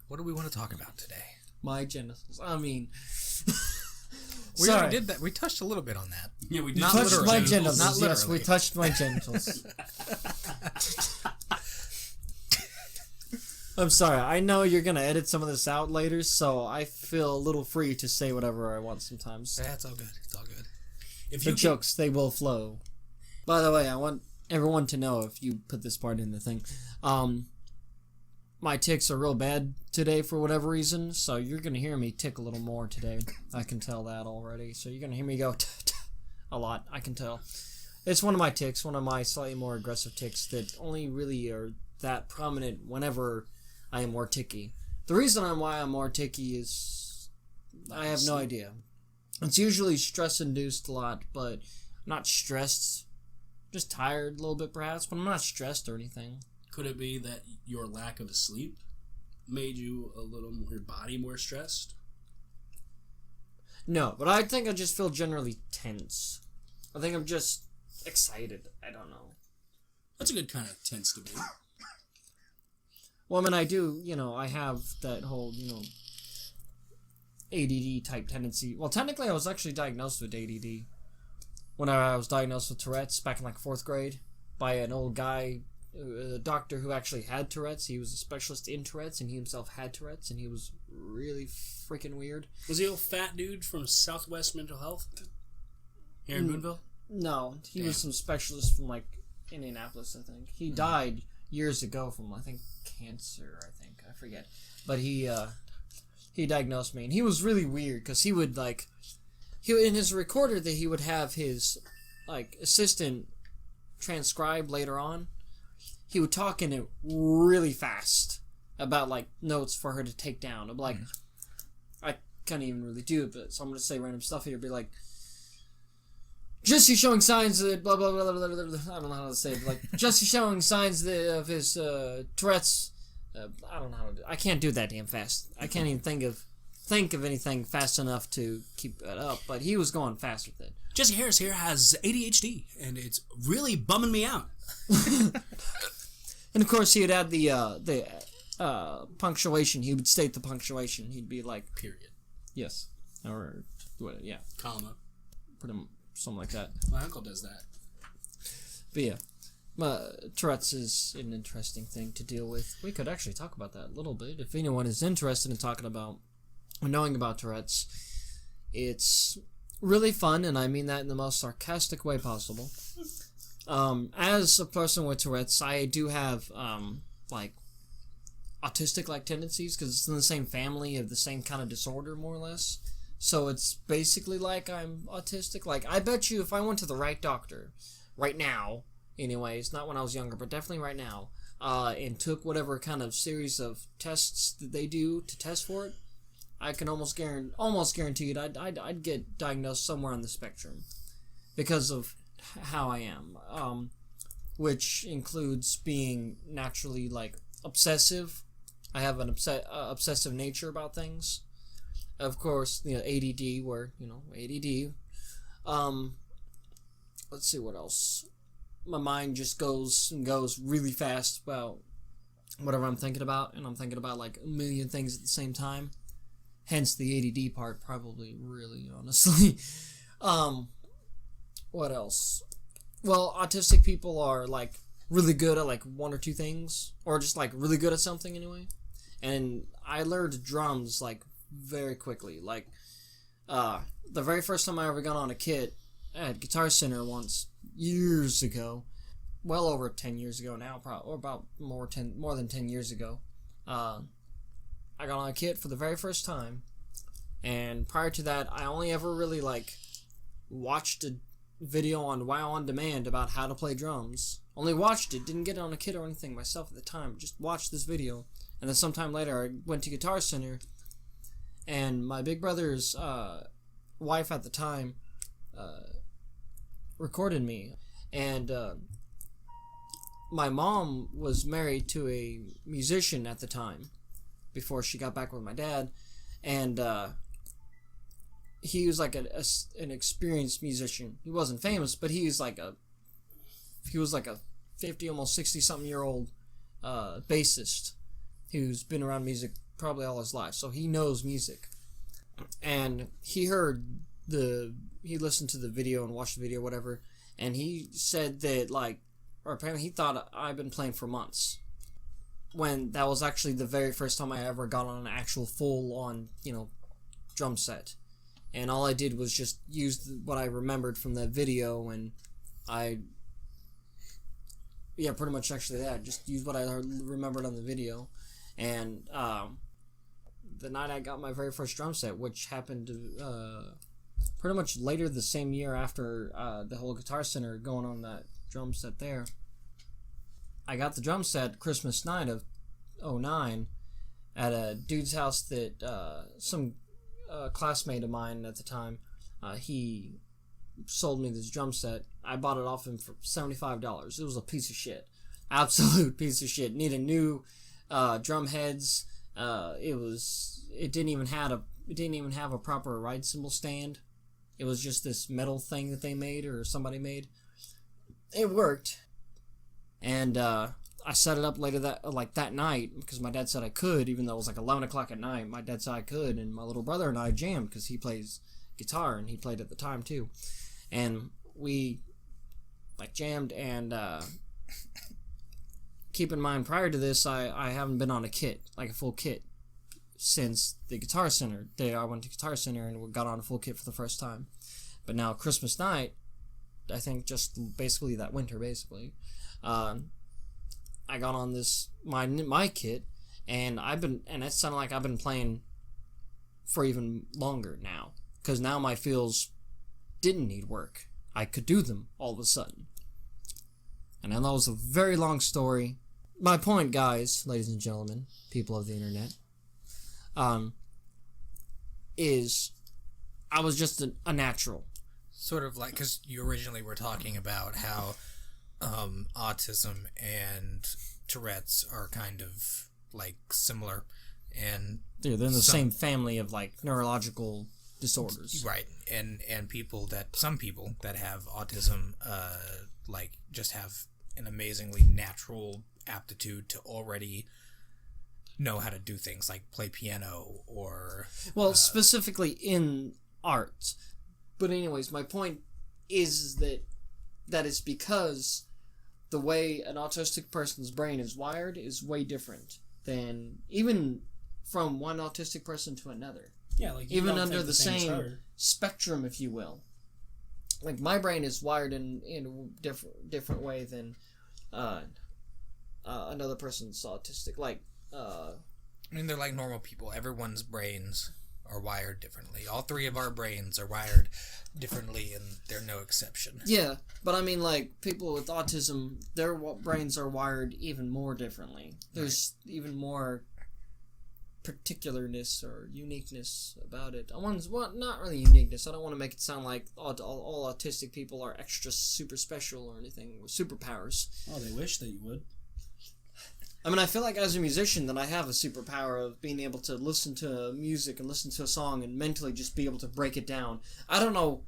What do we want to talk about today? My genitals. I mean... We already did that. We touched a little bit on that. Yeah, we did. Not touched my genitals. Not literally. Yes, we touched my genitals. I'm sorry. I know you're going to edit some of this out later, so I feel a little free to say whatever I want sometimes. Yeah, it's all good. It's all good. The jokes, they will flow. By the way, I want everyone to know, if you put this part in the thing, my tics are real bad today for whatever reason, so you're going to hear me tick a little more today. I can tell that already. So you're going to hear me go a lot. I can tell. It's one of my tics, one of my slightly more aggressive tics that only really are that prominent whenever I am more ticky. The reason why I'm more ticky is I have no idea. It's usually stress-induced a lot, but I'm not stressed. Just tired a little bit perhaps, but I'm not stressed or anything. Could it be that your lack of sleep made you your body more stressed? No, but I think I just feel generally tense. I think I'm just excited. I don't know. That's a good kind of tense to be. Well, I mean, I do, I have that whole, ADD type tendency. Well, technically I was actually diagnosed with ADD when I was diagnosed with Tourette's back in 4th grade by an old guy, a doctor who actually had Tourette's. He was a specialist in Tourette's, and he himself had Tourette's, and he was really freaking weird. Was he a fat dude from Southwest Mental Health here in Boonville? No, he was some specialist from Indianapolis, I think. He died years ago from, I think, cancer, I forget. But he diagnosed me, and he was really weird, because he would, in his recorder that he would have his, assistant transcribe later on, he would talk in it really fast about, notes for her to take down. I'm like, I can't even really do it, but so I'm going to say random stuff here, be like, Jesse showing signs that blah, blah, blah, blah, blah, blah, I don't know how to say it, but Jesse showing signs of his Tourette's, I don't know how to do it. I can't do that damn fast. I can't even think of anything fast enough to keep it up, but he was going fast with it. Jesse Harris here has ADHD, and it's really bumming me out. And of course, he would add the punctuation. He would state the punctuation. He'd be like, period. Yes. Or, what? Yeah. Comma. Pretty much, something like that. My uncle does that. But yeah. Tourette's is an interesting thing to deal with. We could actually talk about that a little bit. If anyone is interested in talking about or knowing about Tourette's, it's really fun, and I mean that in the most sarcastic way possible. As a person with Tourette's, I do have, autistic-like tendencies, because it's in the same family of the same kind of disorder, more or less. So it's basically like I'm autistic. I bet you if I went to the right doctor, right now, anyways, not when I was younger, but definitely right now, and took whatever kind of series of tests that they do to test for it, I can almost guarantee it, I'd get diagnosed somewhere on the spectrum because of how I am, which includes being naturally obsessive. I have an obsessive nature about things. Of course, ADD, where ADD. Let's see what else. My mind just goes really fast about whatever I'm thinking about, and I'm thinking about a million things at the same time. Hence the ADD part, probably, really, honestly. What else? Well, autistic people are, really good at, one or two things. Or just, really good at something, anyway. And I learned drums, very quickly. The very first time I ever got on a kit at Guitar Center once, years ago. Well over 10 years ago now, probably, or about more than 10 years ago. I got on a kit for the very first time, and prior to that, I only ever really, watched a video on Wow On Demand about how to play drums. Only watched it, didn't get it on a kit or anything myself at the time, just watched this video, and then sometime later, I went to Guitar Center, and my big brother's wife at the time recorded me, and my mom was married to a musician at the time, before she got back with my dad, and he was an experienced musician. He wasn't famous, but he was a 50, almost 60 something year old bassist who's been around music probably all his life, so he knows music. And he listened to the video and watched the video, whatever, and he said that, like, or apparently he thought I'd been playing for months, when that was actually the very first time I ever got on an actual full-on, drum set. And all I did was just use what I remembered from that video, and pretty much actually that. Just use what I remembered on the video. And the night I got my very first drum set, which happened pretty much later the same year after the whole Guitar Center going on that drum set there, I got the drum set Christmas night of 2009 at a dude's house that some classmate of mine at the time, he sold me this drum set. I bought it off him for $75. It was a piece of shit. Absolute piece of shit. Needed new drum heads. It didn't even have a proper ride cymbal stand. It was just this metal thing that they made or somebody made. It worked. And I set it up later that night because my dad said I could, even though it was like 11 o'clock at night. My dad said I could, and my little brother and I jammed because he plays guitar and he played at the time too. And we jammed, and keep in mind, prior to this, I haven't been on a kit, like a full kit, since the Guitar Center. I went to Guitar Center and got on a full kit for the first time. But now Christmas night, I think just basically that winter, I got on this my kit, and it sounded like I've been playing for even longer now, because now my fills didn't need work. I could do them all of a sudden. And I know that was a very long story. My point, guys, ladies and gentlemen, people of the internet, is I was just a natural. Sort of like, because you originally were talking about how autism and Tourette's are kind of like similar, and they're in the same family of like neurological disorders, right? And some people that have autism just have an amazingly natural aptitude to already know how to do things like play piano or specifically in art. But anyways, my point is that it's because the way an autistic person's brain is wired is way different than even from one autistic person to another. Yeah, like even under the same spectrum, if you will. Like my brain is wired in a different way than another person's autistic. They're like normal people. Everyone's brains are wired differently. All three of our brains are wired differently, and they're no exception. Yeah, but I mean, like, people with autism, their brains are wired even more differently. There's even more particularness or uniqueness about it. Not really uniqueness. I don't want to make it sound like all autistic people are extra super special or anything with superpowers. Oh, they wish that you would. I mean, I feel like as a musician that I have a superpower of being able to listen to music and listen to a song and mentally just be able to break it down. I don't know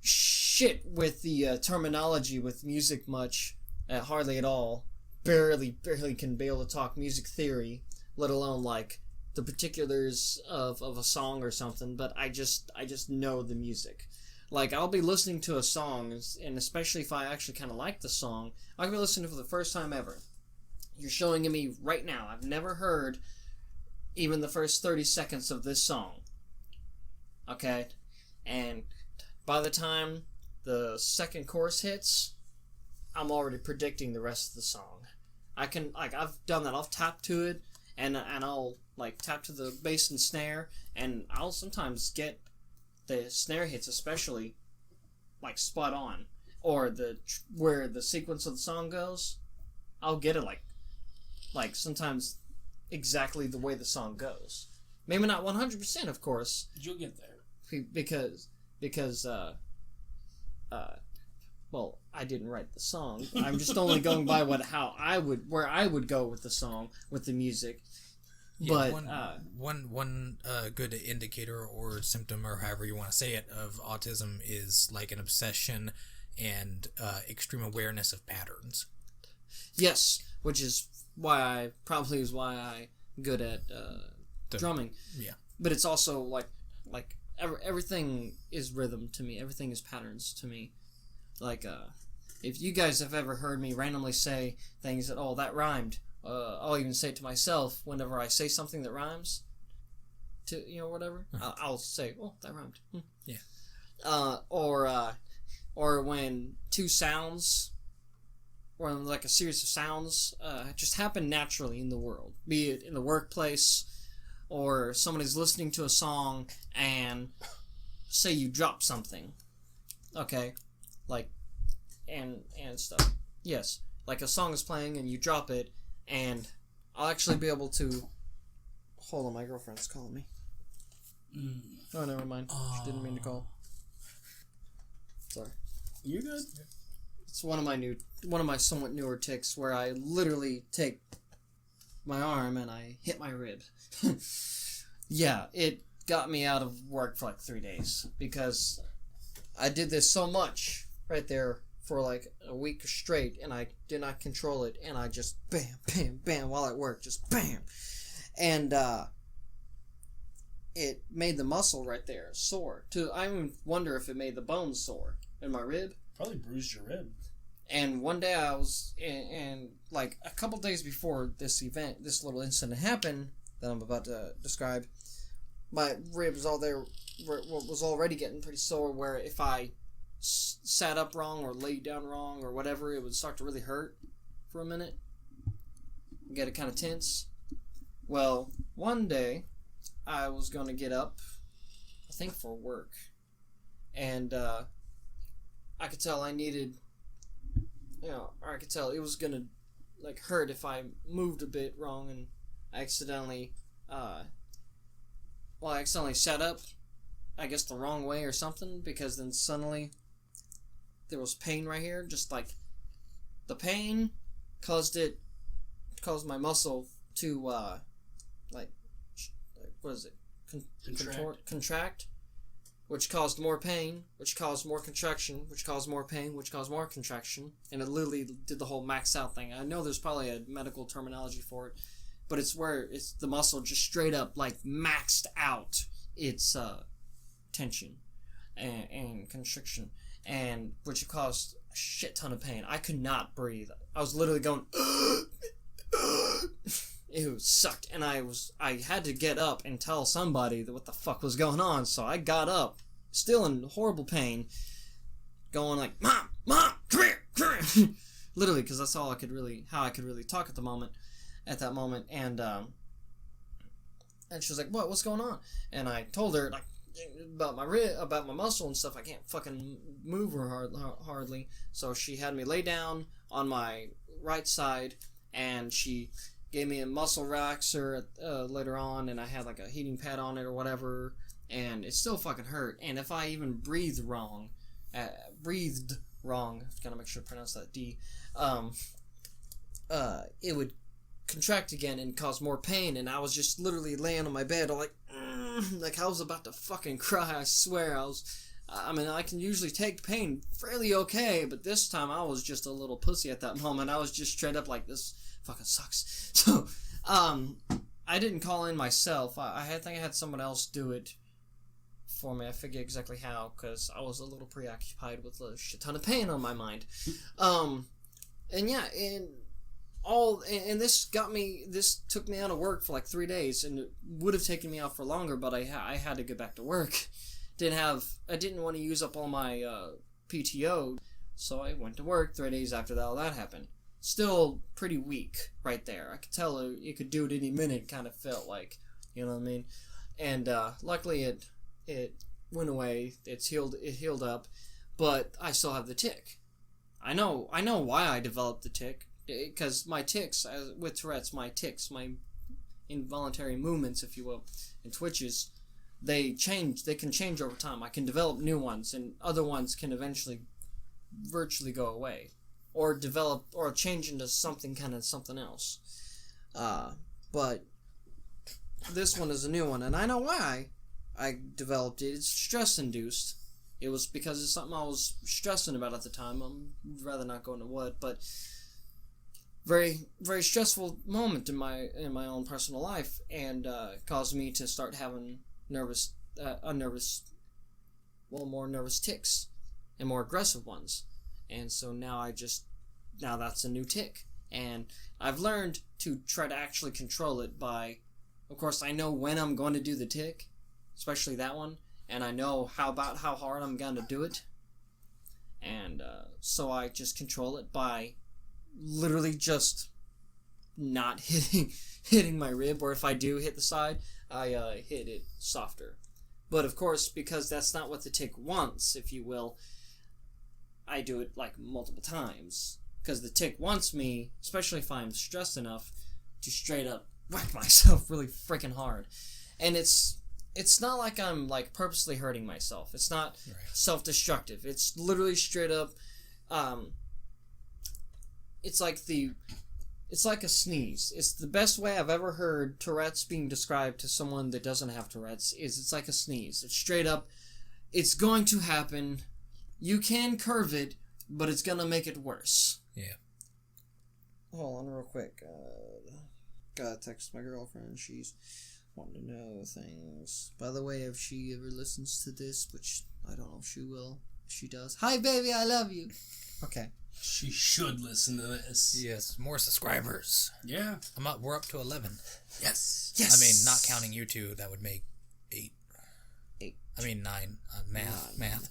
shit with the terminology with music much, hardly at all. Barely can be able to talk music theory, let alone like the particulars of a song or something, but I just know the music. Like, I'll be listening to a song, and especially if I actually kind of like the song, I can be listening for the first time ever. You're showing it me right now. I've never heard even the first 30 seconds of this song. Okay? And by the time the second chorus hits, I'm already predicting the rest of the song. I've done that. I'll tap to it, and I'll, tap to the bass and snare, and I'll sometimes get the snare hits especially, spot on. Or where the sequence of the song goes, I'll get it, sometimes exactly the way the song goes. Maybe not 100%, of course. You'll get there. Because I didn't write the song. I'm just only going by where I would go with the song, with the music. Yeah, but one good indicator or symptom, or however you want to say it, of autism is like an obsession and extreme awareness of patterns. Yes, which is why I'm good at drumming. Yeah. But it's also like everything is rhythm to me. Everything is patterns to me. Like if you guys have ever heard me randomly say things that that rhymed, I'll even say it to myself whenever I say something that rhymes. To whatever, I'll say, that rhymed. Yeah. Or when two sounds, or like a series of sounds, just happen naturally in the world, be it in the workplace, or somebody's listening to a song and say you drop something, okay, like, and stuff. Yes, like a song is playing and you drop it, and I'll actually be able to. Hold on, my girlfriend's calling me. Oh, never mind. She didn't mean to call. Sorry. You're good. It's one of my somewhat newer tics where I literally take my arm and I hit my rib. Yeah, it got me out of work for like 3 days because I did this so much right there for like a week straight, and I did not control it, and I just bam, bam, bam while at work, just bam, and it made the muscle right there sore. I even wonder if it made the bone sore in my rib. Probably bruised your rib. And one day I was, and like a couple days before this little incident happened that I'm about to describe, my rib was was already getting pretty sore, where if I sat up wrong or laid down wrong or whatever, it would start to really hurt for a minute, get it kind of tense. Well, one day I was going to get up, I think for work, and I could tell I needed, or I could tell it was going to like hurt if I moved a bit wrong, and I accidentally sat up, I guess the wrong way or something, because then suddenly there was pain right here, just like the pain caused my muscle to what is it? Contract, which caused more pain, which caused more contraction, which caused more pain, which caused more contraction, and it literally did the whole max out thing. I know there's probably a medical terminology for it, but it's where it's the muscle just straight up like maxed out its tension and constriction, and which caused a shit ton of pain. I could not breathe. I was literally going it sucked, and I had to get up and tell somebody what the fuck was going on. So I got up, still in horrible pain, going like, "Mom, come here," literally, because that's how I could really talk at that moment, and she was like, "What's going on?" And I told her like about my muscle and stuff. I can't fucking move her hardly, so she had me lay down on my right side, and she gave me a muscle relaxer later on, and I had like a heating pad on it or whatever, and it still fucking hurt. And if I even breathed wrong, gotta make sure to pronounce that D, it would contract again and cause more pain, and I was just literally laying on my bed, like I was about to fucking cry. I swear, I can usually take pain fairly okay, but this time I was just a little pussy at that moment. I was just straight up like, this fucking sucks. So, I didn't call in myself. I think I had someone else do it for me. I forget exactly how, because I was a little preoccupied with a shit ton of pain on my mind. And yeah, and this took me out of work for like 3 days, and it would have taken me out for longer, but I had to get back to work. I didn't want to use up all my PTO, so I went to work 3 days after all that happened. Still pretty weak right there. I could tell it could do it any minute, kind of felt like, you know what I mean? And luckily it went away. It healed up, but I still have the tick. I know why I developed the tick, because my tics, with Tourette's, my involuntary movements, if you will, and twitches, they can change over time. I can develop new ones, and other ones can eventually virtually go away, or develop or change into something else. But this one is a new one, and I know why I developed it. It's stress induced. It was because it's something I was stressing about at the time. I'd rather not go into what, but very, very stressful moment in my own personal life, and caused me to start having more nervous tics, and more aggressive ones. And so now that's a new tic. And I've learned to try to actually control it by, of course, I know when I'm going to do the tic, especially that one, and I know how hard I'm going to do it. And so I just control it by literally just not hitting my rib, or if I do hit the side, I hit it softer. But of course, because that's not what the tic wants, if you will, I do it like multiple times. Because the tic wants me, especially if I'm stressed enough, to straight up whack myself really freaking hard. And it's not like I'm like purposely hurting myself. It's not self-destructive. It's literally straight up. It's like a sneeze. It's the best way I've ever heard Tourette's being described to someone that doesn't have Tourette's. It's like a sneeze. It's straight up. It's going to happen. You can curve it, but it's gonna make it worse. Yeah. Hold on real quick. Gotta text my girlfriend. She's wanting to know things. By the way, if she ever listens to this, which I don't know if she will. If she does. Hi, baby, I love you. Okay. She should listen to this. Yes, more subscribers. Yeah. We're up to 11. Yes. Yes. I mean, not counting you two, that would make 8. 8. I mean 9. Math.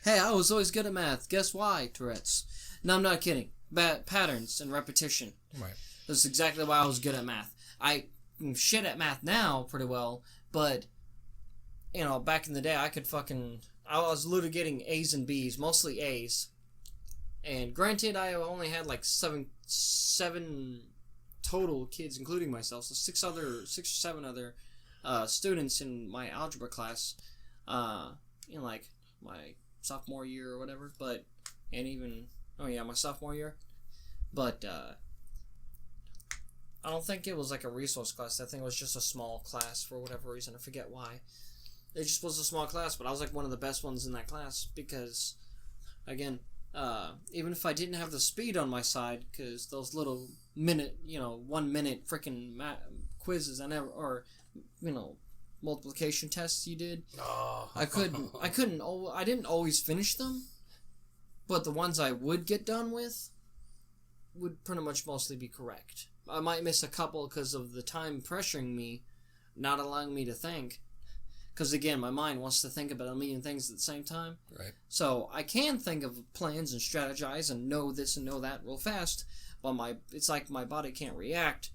Hey, I was always good at math. Guess why, Tourette's? No, I'm not kidding. Patterns and repetition. Right. That's exactly why I was good at math. I'm shit at math now pretty well, but, back in the day, I was literally getting A's and B's, mostly A's. And granted, I only had like seven total kids, including myself, so 6 or 7 other students in my algebra class, in like my sophomore year or whatever, my sophomore year. But I don't think it was like a resource class. I think it was just a small class for whatever reason. I forget why. It just was a small class, but I was like one of the best ones in that class because, again, even if I didn't have the speed on my side, because those little 1 minute freaking quizzes multiplication tests you did, I didn't always finish them, but the ones I would get done with would pretty much mostly be correct. I might miss a couple because of the time pressuring me, not allowing me to think. Because again, my mind wants to think about a million things at the same time. Right. So I can think of plans and strategize and know this and know that real fast, but it's like my body can't react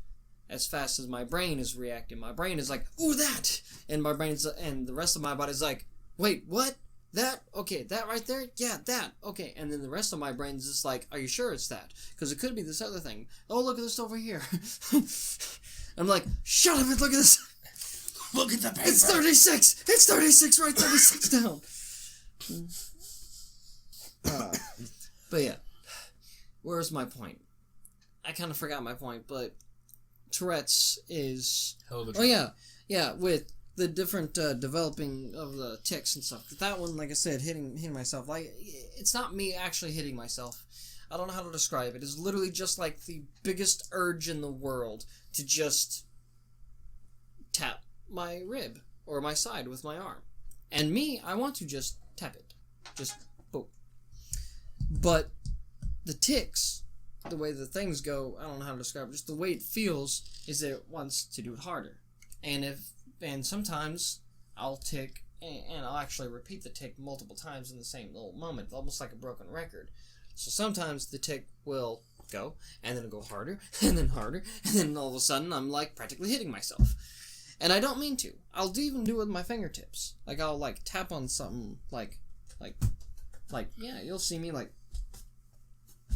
as fast as my brain is reacting. My brain is like, ooh, that! And the rest of my body's like, wait, what? That? Okay, that right there? Yeah, that. Okay. And then the rest of my brain is just like, are you sure it's that? Because it could be this other thing. Oh, look at this over here. I'm like, shut up and look at this. Look at the paper. It's 36. It's 36. Write 36 down. But yeah, where's my point? I kind of forgot my point, but Tourette's is... yeah, with the different developing of the tics and stuff. That one, like I said, hitting myself. Like, it's not me actually hitting myself. I don't know how to describe it. It's literally just like the biggest urge in the world to just tap my rib or my side with my arm. And me, I want to just tap it. Just boom. But the tics, the way the things go, I don't know how to describe it, just the way it feels is that it wants to do it harder. And sometimes I'll tic and I'll actually repeat the tic multiple times in the same little moment, almost like a broken record. So sometimes the tic will go, and then it'll go harder, and then all of a sudden I'm like practically hitting myself. And I don't mean to. I'll even do it with my fingertips. Like I'll like tap on something like yeah, you'll see me like.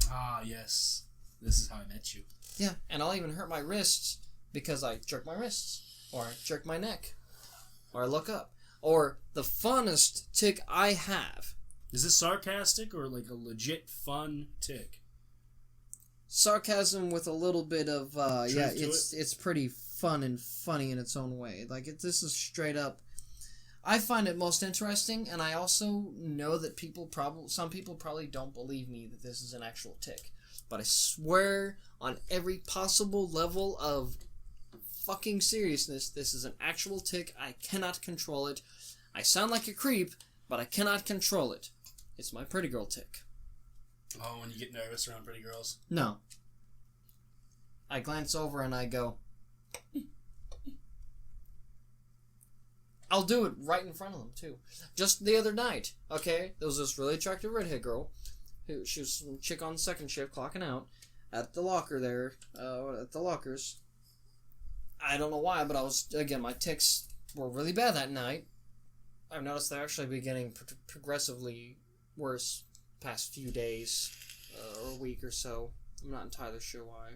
Ah, yes. This is how I met you. Yeah, and I'll even hurt my wrists because I jerk my wrists, or I jerk my neck, or I look up. Or the funnest tic I have. Is this sarcastic or like a legit fun tic? Sarcasm with a little bit of it's pretty fun and funny in its own way. Like this is straight up. I find it most interesting, and I also know that some people probably don't believe me that this is an actual tic. but I swear on every possible level of fucking seriousness, this is an actual tick. I cannot control it. I sound like a creep, but I cannot control it. It's my pretty girl tick. Oh, when you get nervous around pretty girls? No. I glance over and I go... I'll do it right in front of them, too. Just the other night, okay? There was this really attractive redhead girl. She was some chick on second shift clocking out at the locker there, at the lockers. I don't know why, but my tics were really bad that night. I've noticed they're actually been getting progressively worse past few days, or a week or so. I'm not entirely sure why.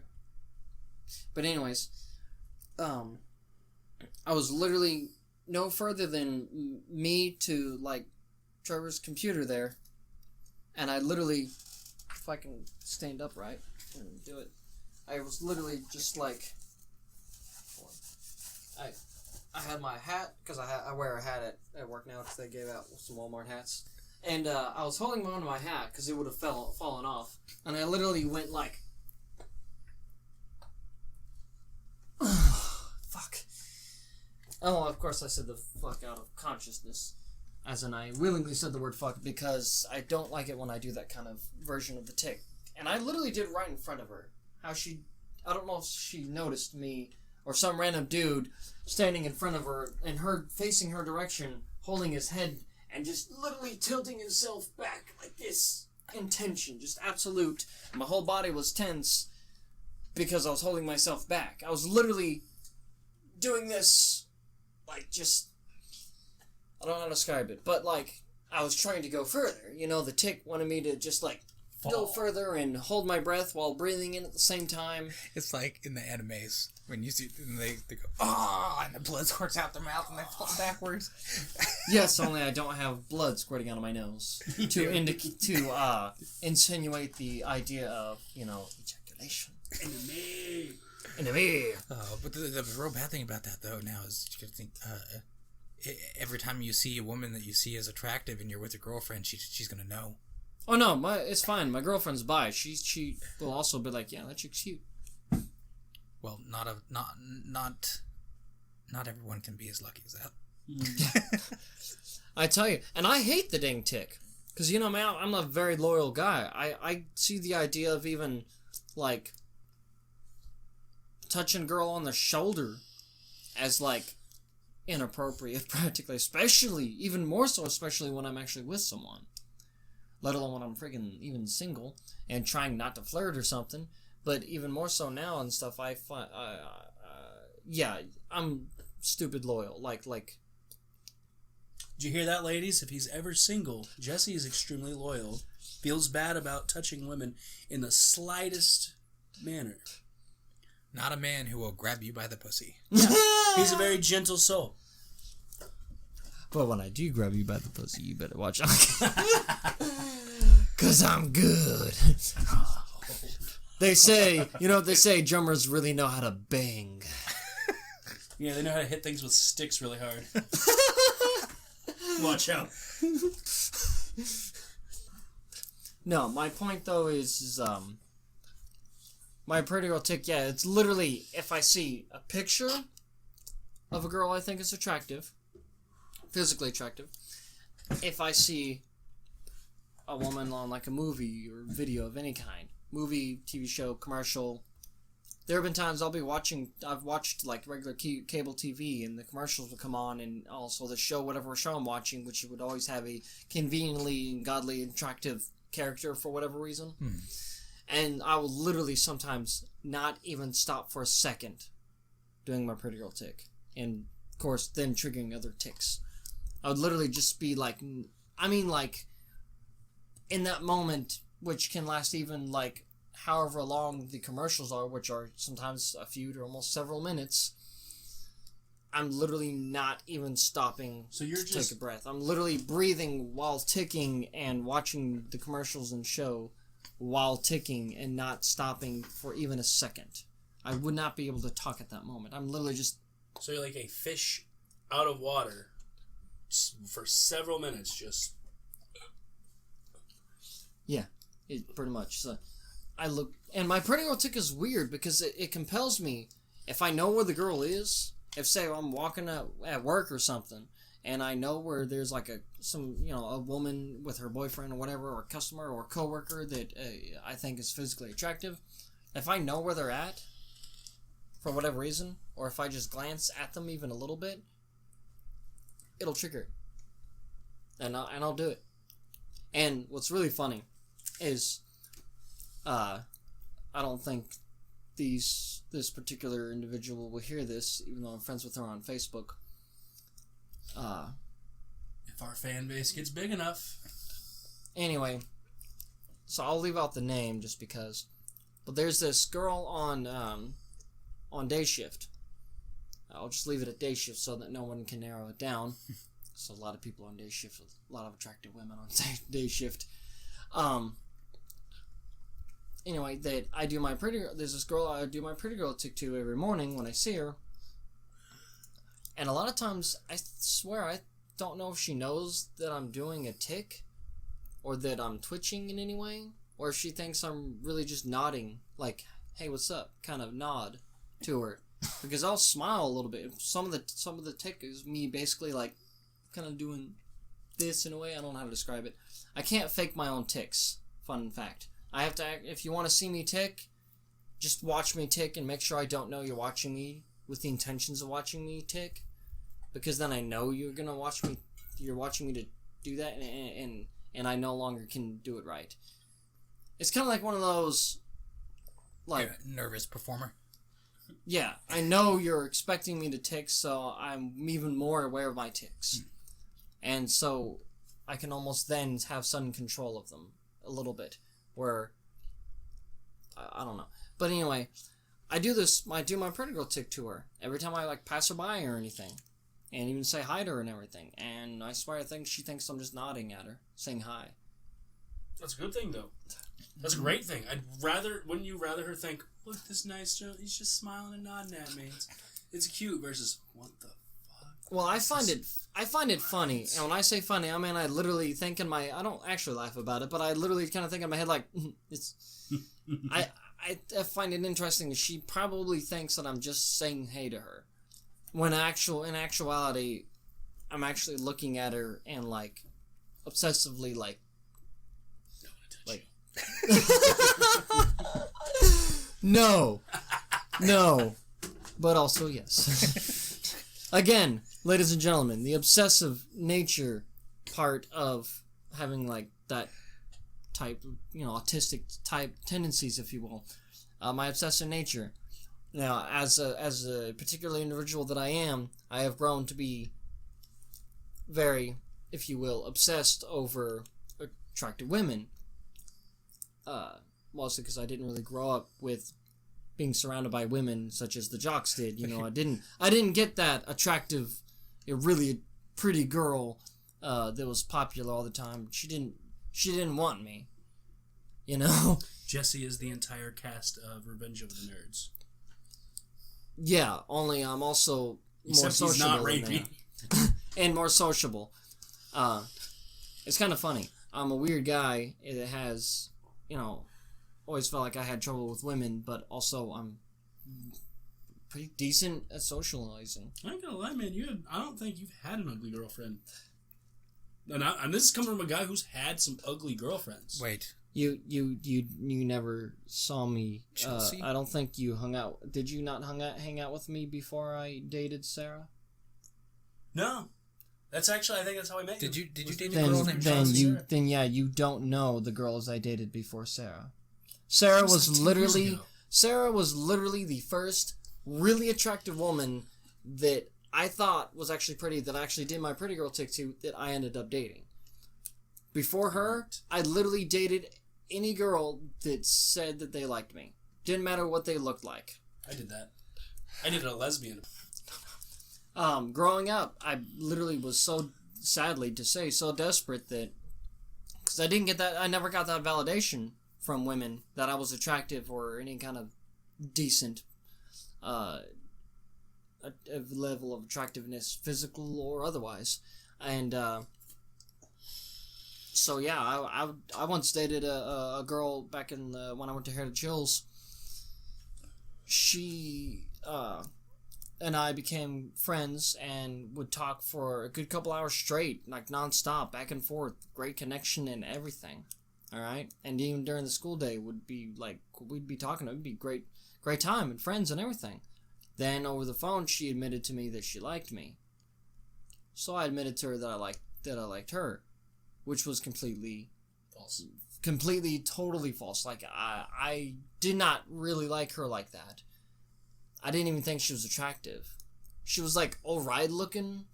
But anyways, I was literally no further than me to, like, Trevor's computer there, and I literally, if I can stand upright and do it, I was literally just like, I had my hat, because I wear a hat at work now, because they gave out some Walmart hats, and I was holding on to my hat, because it would have fallen off, and I literally went like, fuck. Oh, of course I said the fuck out of consciousness. As in, I willingly said the word fuck because I don't like it when I do that kind of version of the tick. And I literally did right in front of her. I don't know if she noticed me or some random dude standing in front of her and her facing her direction, holding his head and just literally tilting himself back like this. Intention, just absolute. My whole body was tense because I was holding myself back. I was literally doing this, like, just, I don't know how to describe it, but, like, I was trying to go further. You know, the tick wanted me to just, like, go further and hold my breath while breathing in at the same time. It's like in the animes when you see they go, ah, and the blood squirts out their mouth and they fall backwards. Yes, only I don't have blood squirting out of my nose to insinuate the idea of, you know, ejaculation. Enemy. But the real bad thing about that though now is you gotta think every time you see a woman that you see as attractive and you're with your girlfriend, she's gonna know. Oh no, it's fine. My girlfriend's bi. She will also be like, yeah, that chick's cute. Well, not everyone can be as lucky as that. I tell you, and I hate the dang tick, because you know, man, I'm a very loyal guy. I see the idea of even like touching a girl on the shoulder as like inappropriate, practically, even more so, especially when I'm actually with someone. Let alone when I'm freaking even single and trying not to flirt or something. But even more so now and stuff, I find, yeah, I'm stupid loyal. Like. Did you hear that, ladies? If he's ever single, Jesse is extremely loyal. Feels bad about touching women in the slightest manner. Not a man who will grab you by the pussy. He's a very gentle soul. But when I do grab you by the pussy, you better watch out. Because I'm good. They say, drummers really know how to bang. Yeah, they know how to hit things with sticks really hard. Watch out. No, my point though is my pretty girl tick, yeah, it's literally if I see a picture of a girl I think is attractive, physically attractive, if I see a woman on like a movie or video of any kind, movie, TV show, commercial, there have been times I've watched like regular cable TV and the commercials would come on and also the show, whatever show I'm watching, which would always have a conveniently and godly attractive character for whatever reason. And I will literally sometimes not even stop for a second doing my pretty girl tick. And, of course, then triggering other ticks. I would literally just be like, like, in that moment, which can last even, like, however long the commercials are, which are sometimes a few to almost several minutes, I'm literally not even stopping to take a breath. I'm literally breathing while ticking and watching the commercials and show while ticking and not stopping for even a second. I would not be able to talk at that moment. I'm literally just... So you're like a fish out of water for several minutes, just... Yeah, pretty much. So, I look, and my pretty girl tick is weird because it compels me. If I know where the girl is, if say I'm walking at work or something, and I know where there's like a woman with her boyfriend or whatever, or a customer or a coworker that I think is physically attractive, if I know where they're at, for whatever reason, or if I just glance at them even a little bit, it'll trigger, and I'll do it. And what's really funny is, I don't think this particular individual will hear this, even though I'm friends with her on Facebook. If our fan base gets big enough. Anyway, so I'll leave out the name just because. But there's this girl on day shift. I'll just leave it at day shift so that no one can narrow it down. So a lot of people on day shift, a lot of attractive women on day shift. Anyway, there's this girl I do my pretty girl tick to every morning when I see her. And a lot of times, I swear, I don't know if she knows that I'm doing a tick, or that I'm twitching in any way, or if she thinks I'm really just nodding, like, hey, what's up, kind of nod to her. Because I'll smile a little bit. Some of the tick is me basically, like, kind of doing this in a way. I don't know how to describe it. I can't fake my own ticks. Fun fact. I have to act, if you want to see me tick, just watch me tick and make sure I don't know you're watching me with the intentions of watching me tick, because then I know you're gonna watch me. You're watching me to do that, and I no longer can do it right. It's kind of like one of those, like, nervous performer. Yeah, I know you're expecting me to tick, so I'm even more aware of my ticks, and so I can almost then have some control of them a little bit. Where I don't know, but anyway, I do my pretty girl tick to her every time I like pass her by or anything, and even say hi to her and everything. And I swear, I think she thinks I'm just nodding at her, saying hi. That's a good thing, though. That's a great thing. Wouldn't you rather her think, look, this nice Joe, he's just smiling and nodding at me. It's cute, versus what the. Well, I find it funny, and when I say funny, I mean I literally think I don't actually laugh about it, but I literally kind of think in my head like, it's, I find it interesting that she probably thinks that I'm just saying hey to her, when in actuality, I'm actually looking at her and like, obsessively like no, but also yes. Again, ladies and gentlemen, the obsessive nature part of having like that type of, autistic type tendencies, if you will, my obsessive nature. Now, as a particular individual that I am, I have grown to be very, if you will, obsessed over attractive women. Mostly because I didn't really grow up with being surrounded by women such as the jocks did. I didn't get that attractive, really pretty girl that was popular all the time. She didn't want me. Jesse is the entire cast of Revenge of the Nerds. Yeah, only I'm also more sociable. He's not rapey. And more sociable. It's kind of funny. I'm a weird guy that has, always felt like I had trouble with women, but also I'm pretty decent at socializing. I ain't gonna lie, man. I don't think you've had an ugly girlfriend. And this is coming from a guy who's had some ugly girlfriends. Wait. You never saw me. I don't think you hung out. Did you not hang out with me before I dated Sarah? No. I think that's how I met you. Did you date a girl named Chelsea? Then you don't know the girls I dated before Sarah. Sarah was literally the first really attractive woman that I thought was actually pretty, that I actually did my pretty girl tick to, that I ended up dating. Before her, I literally dated any girl that said that they liked me. Didn't matter what they looked like. I did that. I dated a lesbian. Growing up, I literally was so, sadly to say, so desperate that, because I never got that validation from women that I was attractive or any kind of decent level of attractiveness, physical or otherwise. And So yeah, I once dated a girl back in when I went to Heritage Hills. She and I became friends and would talk for a good couple hours straight, like nonstop, back and forth, great connection and everything. All right, and even during the school day would be like we'd be talking. It would be great time and friends and everything. Then over the phone, she admitted to me that she liked me. So I admitted to her that I liked her, which was completely False. Completely, totally false. Like I did not really like her like that. I didn't even think she was attractive. She was like alright looking.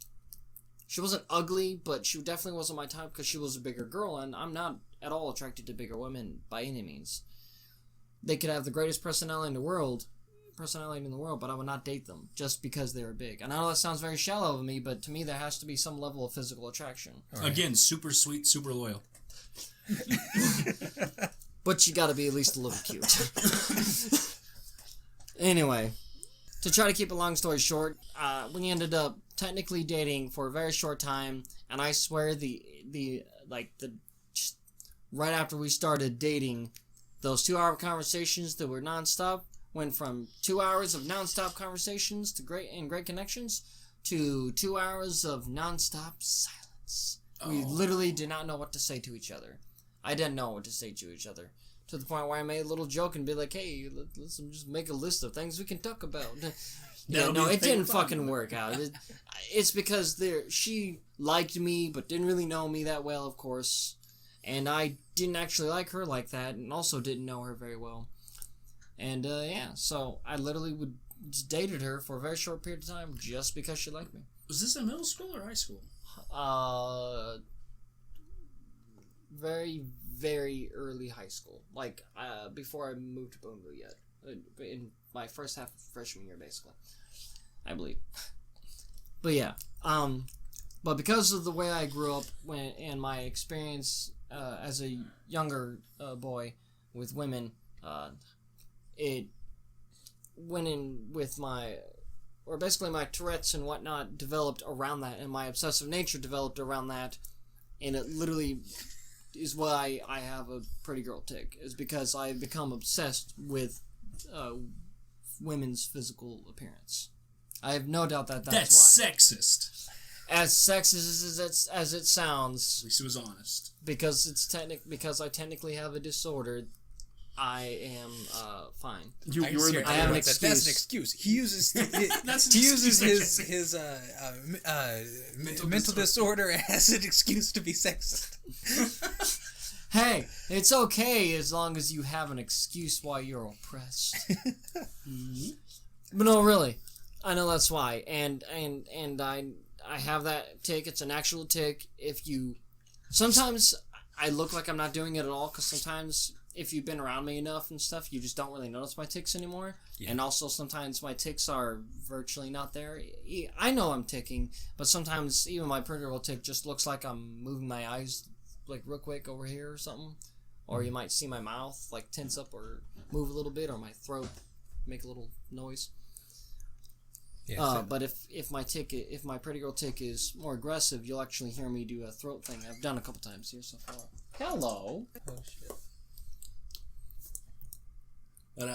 She wasn't ugly, but she definitely wasn't my type because she was a bigger girl, and I'm not at all attracted to bigger women by any means. They could have the greatest personality in the world, but I would not date them just because they were big. And I know that sounds very shallow of me, but to me there has to be some level of physical attraction. Right. Again, super sweet, super loyal. But you gotta be at least a little cute. Anyway, to try to keep a long story short, we ended up technically dating for a very short time, and I swear right after we started dating, those 2-hour conversations that were nonstop went from 2 hours of nonstop conversations to great connections to 2 hours of nonstop silence. Oh. We literally did not know what to say to each other. I didn't know what to say to each other. To the point where I made a little joke and be like, hey, let's just make a list of things we can talk about. Yeah, no, it didn't fucking work out. It's because she liked me, but didn't really know me that well, of course. And I didn't actually like her like that, and also didn't know her very well. And, so I literally just dated her for a very short period of time just because she liked me. Was this in middle school or high school? Very, very early high school. Like, before I moved to Boonville yet. In my first half of freshman year, basically. I believe. But yeah. But because of the way I grew up and my experience as a younger boy with women, it went in with my Tourette's and whatnot developed around that, and my obsessive nature developed around that, and it literally is why I have a pretty girl tick, is because I've become obsessed with women's physical appearance. I have no doubt that's why. That's sexist. As sexist as it sounds, At least it was honest. Because I technically have a disorder, I am fine. I have an excuse. That's an excuse. He uses his mental disorder as an excuse to be sexist. Hey, it's okay as long as you have an excuse why you're oppressed. Mm-hmm. But no, really, I know that's why, and I have that tick. It's an actual tick. Sometimes I look like I'm not doing it at all, because sometimes if you've been around me enough and stuff, you just don't really notice my tics anymore. Yeah. And also sometimes my tics are virtually not there. I know I'm ticking, but sometimes even my pretty girl tick just looks like I'm moving my eyes like real quick over here or something. Or you might see my mouth like tense up or move a little bit, or my throat make a little noise. Yeah, but if my pretty girl tick is more aggressive, you'll actually hear me do a throat thing. I've done a couple times here so far. Hello. Oh shit. But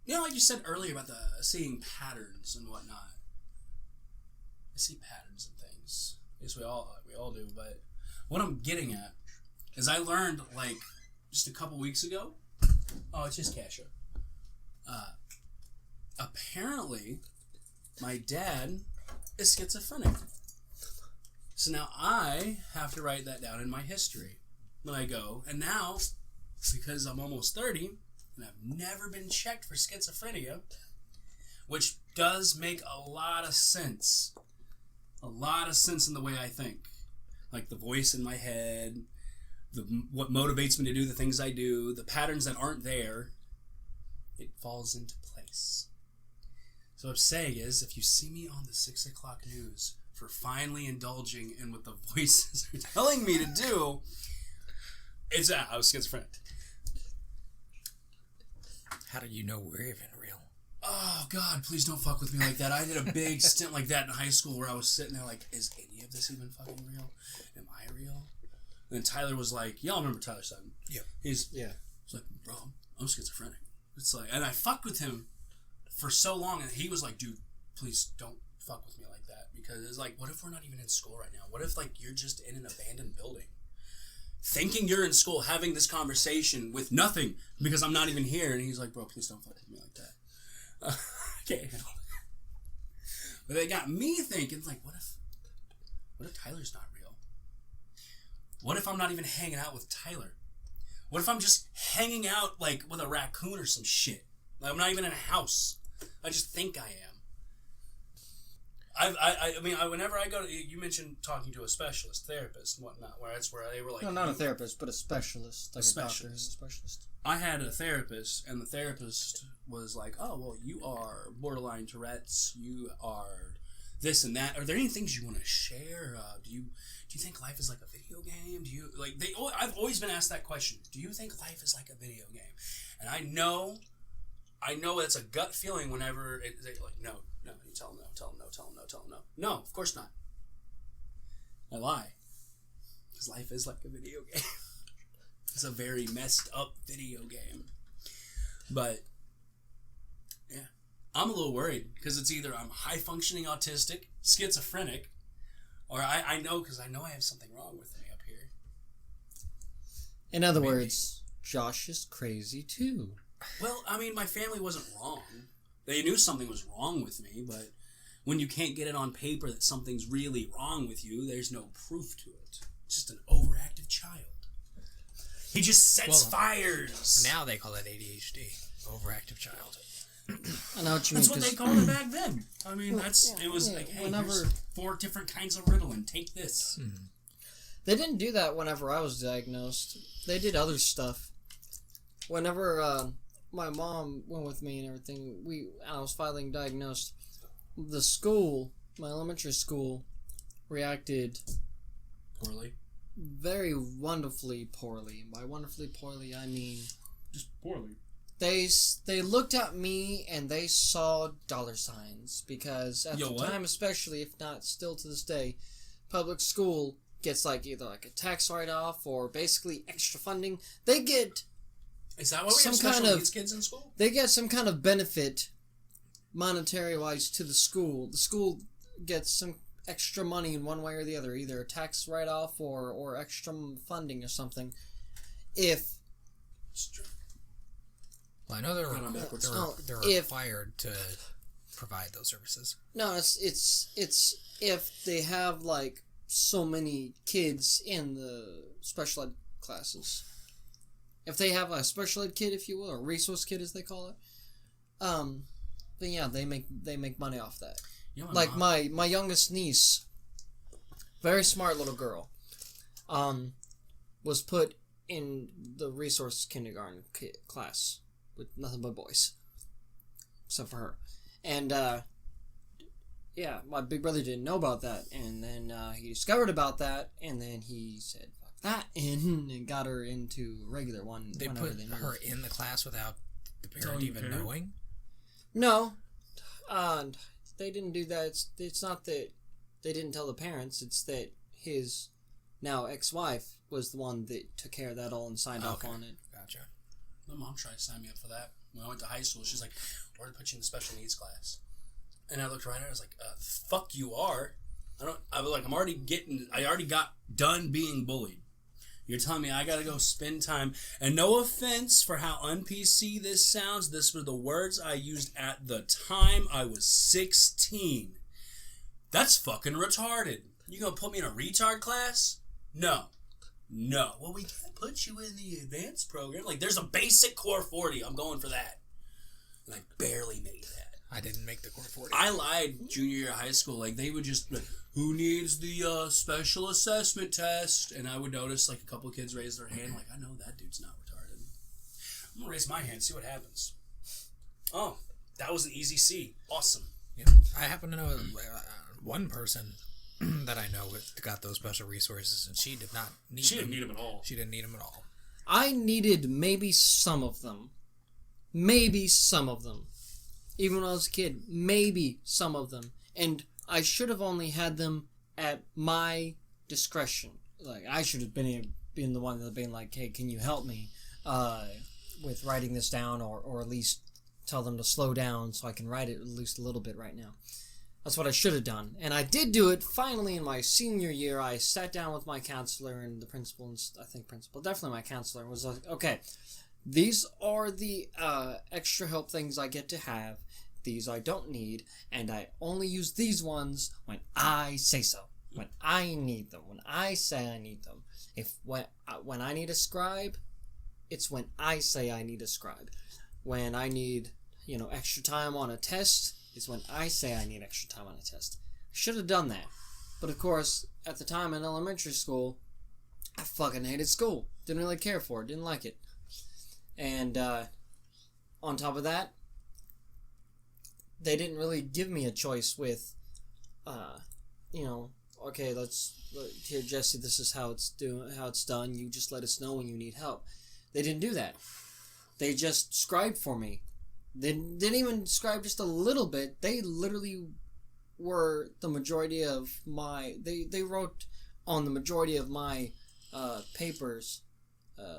like you said earlier about the seeing patterns and whatnot. I see patterns and things. I guess we all do. But what I'm getting at is I learned like just a couple weeks ago. Oh, it's just Kasha. Apparently, my dad is schizophrenic. So now I have to write that down in my history when I go. And now, because I'm almost 30, and I've never been checked for schizophrenia, which does make a lot of sense. A lot of sense in the way I think. Like the voice in my head, what motivates me to do the things I do, the patterns that aren't there, it falls into place. So what I'm saying is, if you see me on the 6 o'clock news for finally indulging in what the voices are telling me to do, it's I was schizophrenic. How do you know we're even real? Oh, God, please don't fuck with me like that. I did a big stint like that in high school where I was sitting there like, is any of this even fucking real? Am I real? And Tyler was like, y'all remember Tyler Sutton? Yep. He's Yeah. like, bro, I'm schizophrenic. It's like, and I fucked with him for so long, and he was like, dude, please don't fuck with me like that, because it's like, what if we're not even in school right now? What if like you're just in an abandoned building, thinking you're in school, having this conversation with nothing because I'm not even here? And he's like, bro, please don't fuck with me like that. I can't handle it. But they got me thinking, like, what if Tyler's not real? What if I'm not even hanging out with Tyler? What if I'm just hanging out like with a raccoon or some shit? Like, I'm not even in a house. I just think I am. I mean, whenever I go to, you mentioned talking to a specialist, therapist, and whatnot, where that's where they were like, No, not a therapist, but a specialist, like a doctor who's a specialist. I had a therapist, and the therapist was like, oh, well, you are borderline Tourette's, you are this and that. Are there any things you want to share? Do you think life is like a video game? Do you, like, I've always been asked that question. Do you think life is like a video game? And I know it's a gut feeling whenever they're like, no, you tell them no. No, of course not. I lie. Because life is like a video game. It's a very messed up video game. But, yeah. I'm a little worried, because it's either I'm high-functioning autistic, schizophrenic, or I know, because I know I have something wrong with me up here. In other words, Josh is crazy too. Well, I mean, my family wasn't wrong. They knew something was wrong with me, but when you can't get it on paper that something's really wrong with you, there's no proof to it. It's just an overactive child. He just sets fires. Now they call it ADHD, overactive child. I know what you mean. That's what they called it back then. I mean, it was like, hey, here's 4 different kinds of Ritalin. Take this. Mm-hmm. They didn't do that whenever I was diagnosed. They did other stuff. Whenever my mom went with me and everything, I was finally diagnosed. The school, my elementary school, reacted Poorly. very wonderfully poorly. By wonderfully poorly, I mean Just poorly. they looked at me and they saw dollar signs, because at the time, especially if not still to this day, public school gets like either like a tax write-off or basically extra funding. They get Is that why we have special needs kids in school? They get some kind of benefit, monetary-wise, to the school. The school gets some extra money in one way or the other, either a tax write-off or extra funding or something. If Well, I know they're required to provide those services. No, it's if they have like so many kids in the special ed classes. If they have a special ed kid, if you will, or resource kid as they call it, then yeah, they make money off that. You know, like my youngest niece, very smart little girl, was put in the resource kindergarten class with nothing but boys, except for her, and yeah, my big brother didn't know about that, and then he discovered about that, and then he said fuck that, and got her into a regular one. They put her in the class without the parent even knowing? No, they didn't do that. It's not that they didn't tell the parents, it's that his now ex-wife was the one that took care of that all and signed off on it. Gotcha. My mom tried to sign me up for that. When I went to high school, she's like, we're going to put you in the special needs class. And I looked right at her, I was like, fuck you are. I already got done being bullied. You're telling me I gotta go spend time, and no offense for how un-PC this sounds, this were the words I used at the time I was 16. That's fucking retarded. You gonna put me in a retard class? No. Well, we can't put you in the advanced program. Like, there's a basic core 40. I'm going for that. And I barely made that. I didn't make the core 40. I lied junior year of high school. Like, they would just, like, who needs the special assessment test? And I would notice, like, a couple of kids raise their hand. Like, I know that dude's not retarded. I'm going to raise my hand, see what happens. Oh, that was an easy C. Awesome. Yeah. I happen to know one person that I know got those special resources, and she did not need them. She didn't need them at all. She didn't need them at all. I needed maybe some of them. Even when I was a kid, maybe some of them. And I should have only had them at my discretion. Like, I should have been being the one that being like, hey, can you help me with writing this down, or at least tell them to slow down so I can write it at least a little bit right now. That's what I should have done. And I did do it finally in my senior year. I sat down with my counselor and the principal, and definitely my counselor, was like, okay, these are the extra help things I get to have. These I don't need, and I only use these ones when I say so. When I need them. When I say I need them. When I need a scribe, it's when I say I need a scribe. When I need, extra time on a test, it's when I say I need extra time on a test. I should have done that. But of course, at the time in elementary school, I fucking hated school. Didn't really care for it. Didn't like it. And on top of that, they didn't really give me a choice with, okay, here, Jesse, this is how it's done. You just let us know when you need help. They didn't do that. They just scribed for me. They didn't even scribe just a little bit. They literally were the majority of my... They wrote on the majority of my papers,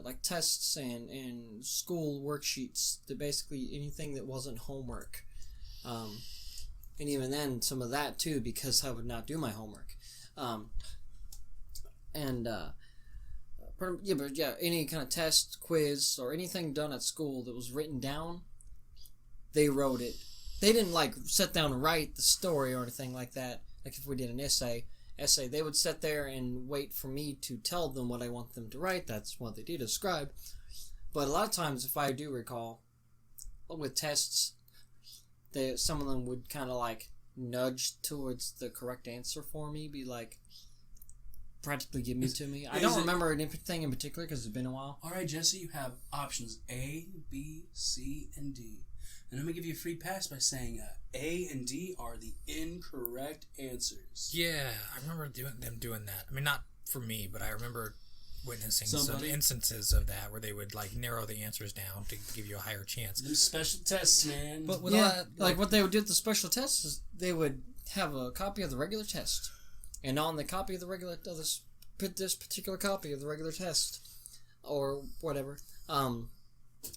like tests and school worksheets, basically anything that wasn't homework. And even then, some of that too, because I would not do my homework. Any kind of test, quiz, or anything done at school that was written down, they wrote it. They didn't sit down and write the story or anything like that. Like if we did an essay, they would sit there and wait for me to tell them what I want them to write. That's what they did, a scribe. But a lot of times, if I do recall, with tests, some of them would kind of nudge towards the correct answer for me, be like, practically give me to me. I don't remember anything in particular because it's been a while. Alright, Jesse, you have options A, B, C, and D. And I'm going to give you a free pass by saying A and D are the incorrect answers. Yeah, I remember them doing that. I mean, not for me, but I remember witnessing some instances of that where they would narrow the answers down to give you a higher chance. Them special tests, man. But what they would do with the special tests is they would have a copy of the regular test, and on the copy of the regular this particular copy of the regular test or whatever,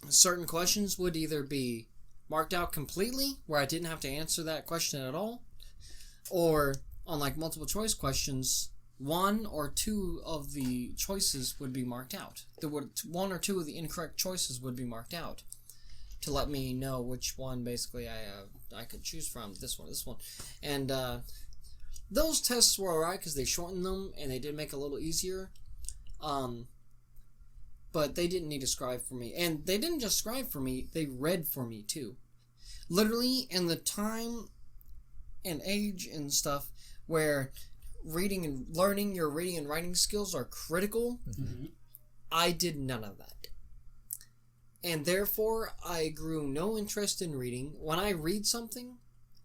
certain questions would either be marked out completely where I didn't have to answer that question at all, or on multiple choice questions, one or two of the choices would be marked out. One or two of the incorrect choices would be marked out to let me know which one basically I could choose from. This one. And those tests were alright because they shortened them and they did make it a little easier. But they didn't need to scribe for me. And they didn't just scribe for me, they read for me too. Literally, in the time and age and stuff where reading and learning your reading and writing skills are critical, I did none of that. And therefore, I grew no interest in reading. When I read something,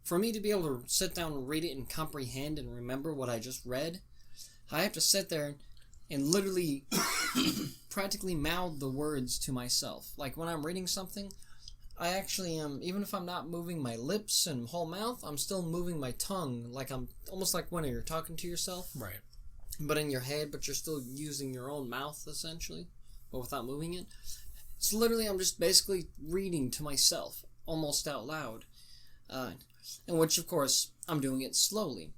for me to be able to sit down and read it and comprehend and remember what I just read, I have to sit there and literally practically mouth the words to myself. Like when I'm reading something, I actually am, even if I'm not moving my lips and whole mouth, I'm still moving my tongue. I'm almost like when you're talking to yourself. Right. But in your head, but you're still using your own mouth, essentially, but without moving it. It's literally, I'm just basically reading to myself, almost out loud. In which, of course, I'm doing it slowly.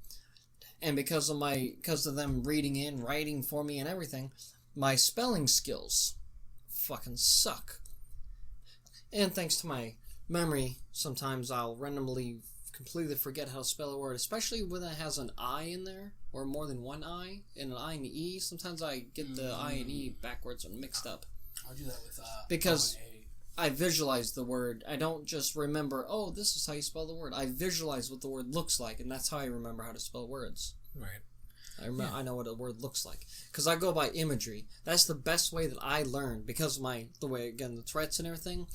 And because of them reading in, writing for me and everything, my spelling skills fucking suck. And thanks to my memory, sometimes I'll randomly completely forget how to spell a word, especially when it has an I in there, or more than one I, and an I and an E. Sometimes I get the I and E backwards and mixed up. I'll do that with because I visualize the word. I don't just remember, oh, this is how you spell the word. I visualize what the word looks like, and that's how I remember how to spell words. Right. I know what a word looks like. Because I go by imagery. That's the best way that I learn. Because of the way, again, the Tourette's and everything,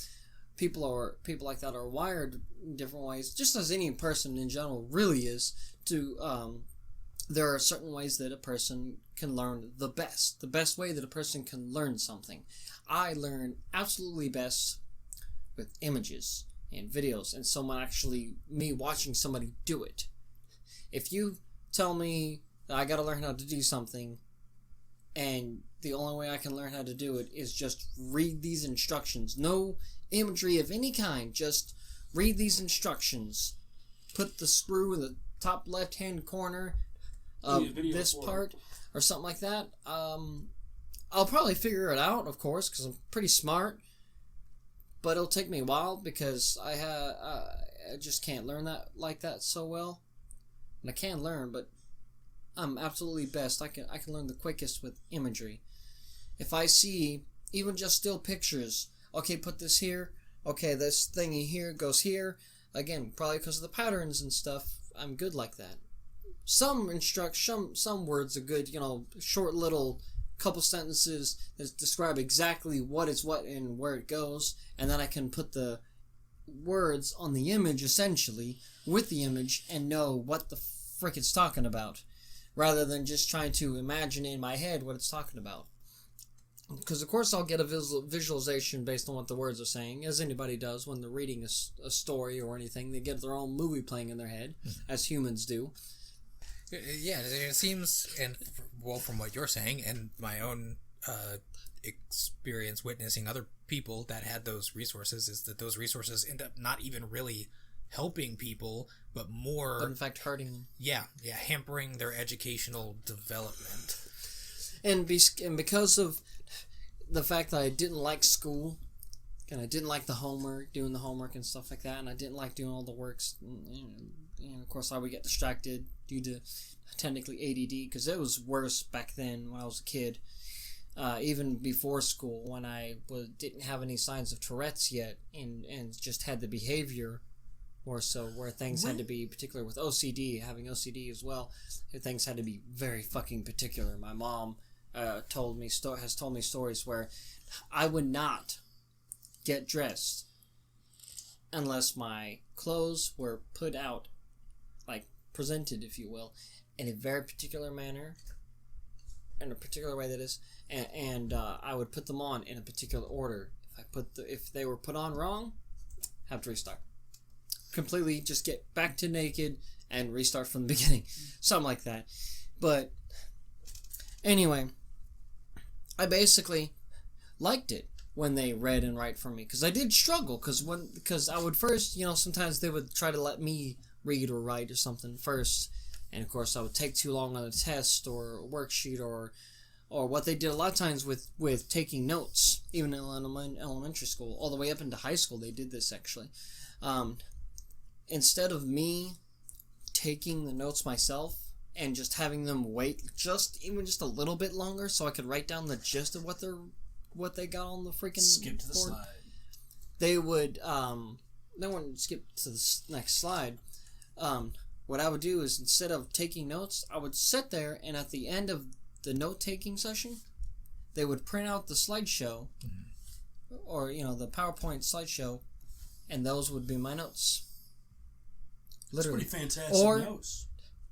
people like that are wired in different ways, just as any person in general really is, there are certain ways that a person can learn the best way that a person can learn something. I learn absolutely best with images and videos and me watching somebody do it. If you tell me that I gotta learn how to do something and the only way I can learn how to do it is just read these instructions. No imagery of any kind. Just read these instructions. Put the screw in the top left-hand corner of this part or something like that. I'll probably figure it out, of course, because I'm pretty smart. But it'll take me a while because I just can't learn that like that so well. And I can learn, but I'm absolutely best. I can learn the quickest with imagery. If I see even just still pictures, okay, put this here. Okay, this thingy here goes here. Again, probably because of the patterns and stuff, I'm good like that. Some words are good, short little couple sentences that describe exactly what is what and where it goes, and then I can put the words on the image, essentially, with the image, and know what the frick it's talking about, rather than just trying to imagine in my head what it's talking about. Because, of course, I'll get a visualization based on what the words are saying, as anybody does when they're reading a story or anything. They get their own movie playing in their head, as humans do. Yeah, it seems, and from what you're saying, and my own experience witnessing other people that had those resources, is that those resources end up not even really helping people, but in fact hurting them. Yeah, hampering their educational development. And because of the fact that I didn't like school, and I didn't like doing the homework and stuff like that, and I didn't like doing all the works, and of course I would get distracted due to technically ADD, because it was worse back then when I was a kid, even before school, when I didn't have any signs of Tourette's yet, and just had the behavior more so, where things had to be, particular with OCD, having OCD as well, things had to be very fucking particular. My mom has told me stories where I would not get dressed unless my clothes were put out, like presented, if you will, in a very particular manner, in a particular way that is, and I would put them on in a particular order. If they were put on wrong, have to restart. Completely just get back to naked and restart from the beginning. Something like that. But anyway, I basically liked it when they read and write for me, because I did struggle, because I would first, sometimes they would try to let me read or write or something first, and of course I would take too long on a test or a worksheet, or what they did a lot of times with taking notes, even in elementary school, all the way up into high school they did this actually. Instead of me taking the notes myself and just having them wait even just a little bit longer so I could write down the gist of what they got on the freaking skip to the board, slide. They would skip to the next slide. What I would do is, instead of taking notes, I would sit there, and at the end of the note-taking session, they would print out the slideshow, or the PowerPoint slideshow, and those would be my notes. Literally. That's pretty fantastic notes.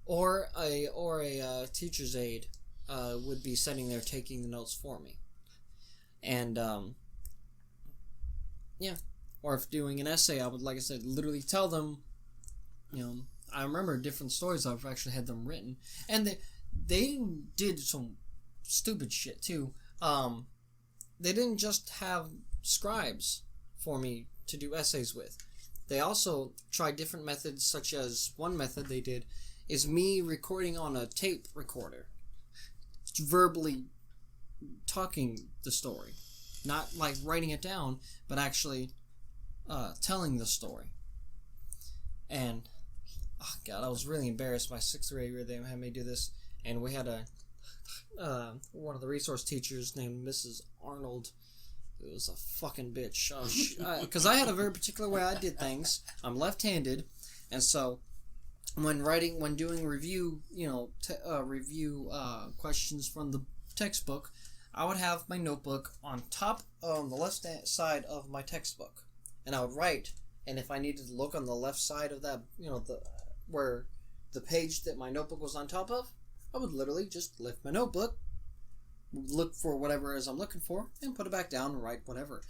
Or a teacher's aide would be sitting there taking the notes for me. And, or if doing an essay, I would, like I said, literally tell them, I remember different stories I've actually had them written. And they did some stupid shit, too. They didn't just have scribes for me to do essays with. They also tried different methods, such as one method they did is me recording on a tape recorder. Verbally talking the story. Not like writing it down, but actually telling the story. And, oh God, I was really embarrassed. My 6th grader, they had me do this. And we had one of the resource teachers named Mrs. Arnold. It was a fucking bitch. Because I had a very particular way I did things. I'm left-handed, and so when doing review, questions from the textbook, I would have my notebook on the left side of my textbook, and I would write. And if I needed to look on the left side of that, where the page that my notebook was on top of, I would literally just lift my notebook, look for whatever it is I'm looking for, and put it back down and write whatever.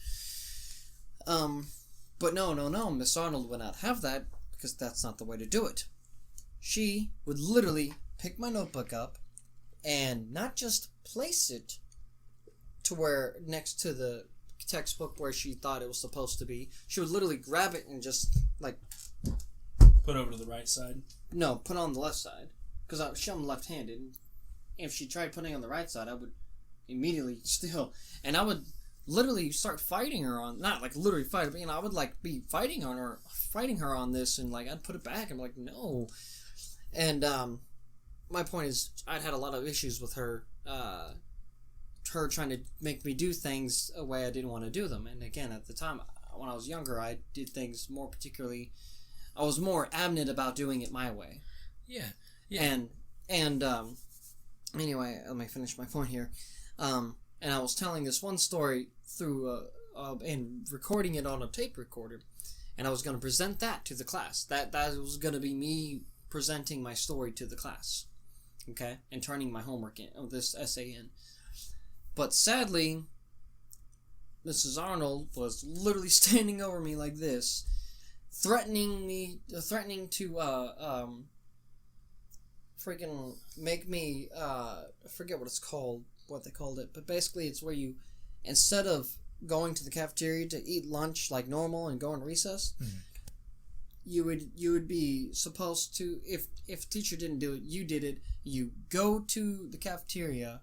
But no, Miss Arnold would not have that, because that's not the way to do it. She would literally pick my notebook up and not just place it to where next to the textbook where she thought it was supposed to be, she would literally grab it and just like Put over to the right side. no, put on the left side because I'm left-handed. If she tried putting on the right side, I would immediately steal, and I would literally start fighting her on, not like literally fight, but I would like be fighting her on this, and like I'd put it back and be like no, and my point is I'd had a lot of issues with her trying to make me do things a way I didn't want to do them, and again at the time when I was younger I did things more particularly, I was more adamant about doing it my way. Yeah. And anyway, let me finish my point here. And I was telling this one story through and recording it on a tape recorder, and I was going to present that to the class. That was going to be me presenting my story to the class, okay, and turning my homework in, this essay in. But sadly, Mrs. Arnold was literally standing over me like this, threatening to freaking make me I forget what they called it, but basically it's where you, instead of going to the cafeteria to eat lunch like normal and go in recess, you would be supposed to, if teacher didn't do it, you did it. You go to the cafeteria,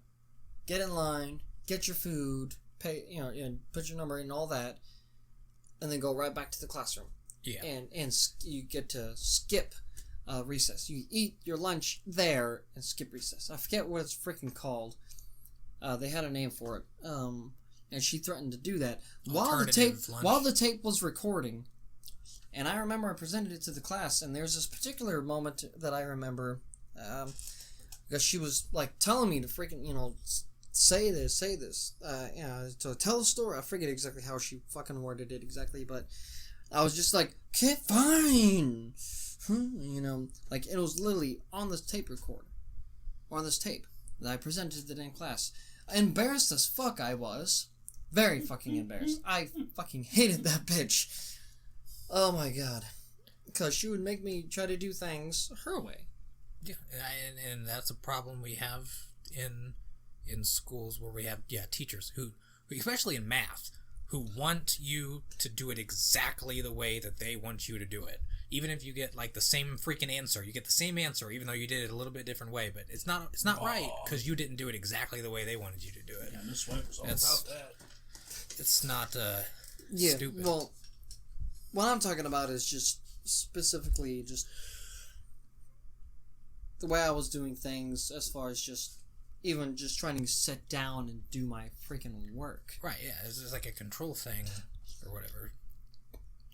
get in line, get your food, pay, and put your number in and all that, and then go right back to the classroom. Yeah. And you get to skip recess. You eat your lunch there and skip recess. I forget what it's freaking called. They had a name for it. And she threatened to do that while the tape was recording. And I remember I presented it to the class, and there's this particular moment that I remember, because she was like telling me to freaking, say this, to tell a story. I forget exactly how she fucking worded it exactly, but I was just like, okay, fine. Like it was literally on this tape recorder, or on this tape that I presented to the damn class. Embarrassed as fuck I was. Very fucking embarrassed. I fucking hated that bitch. Oh my god. Because she would make me try to do things her way. Yeah, and that's a problem we have in schools where we have teachers who, especially in math, who want you to do it exactly the way that they want you to do it. Even if you get like the same freaking answer, you get the same answer even though you did it a little bit different way, but it's not right because you didn't do it exactly the way they wanted you to do it. Yeah, Miss White was all about that. It's not stupid. Well, what I'm talking about is just specifically just the way I was doing things as far as just even just trying to sit down and do my freaking work. Right, yeah. It's just like a control thing or whatever.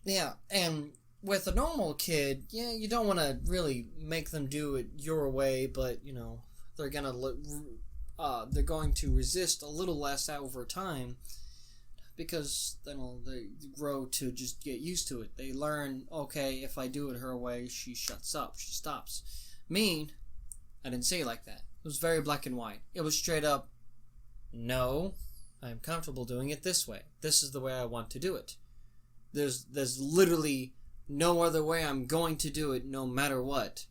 Yeah, and with a normal kid, you don't want to really make them do it your way, but, they're going to resist a little less over time because, they grow to just get used to it. They learn, okay, if I do it her way, she shuts up, she stops. Me, I didn't say it like that. It was very black and white. It was straight up, no, I'm comfortable doing it this way. This is the way I want to do it. There's literally no other way I'm going to do it no matter what.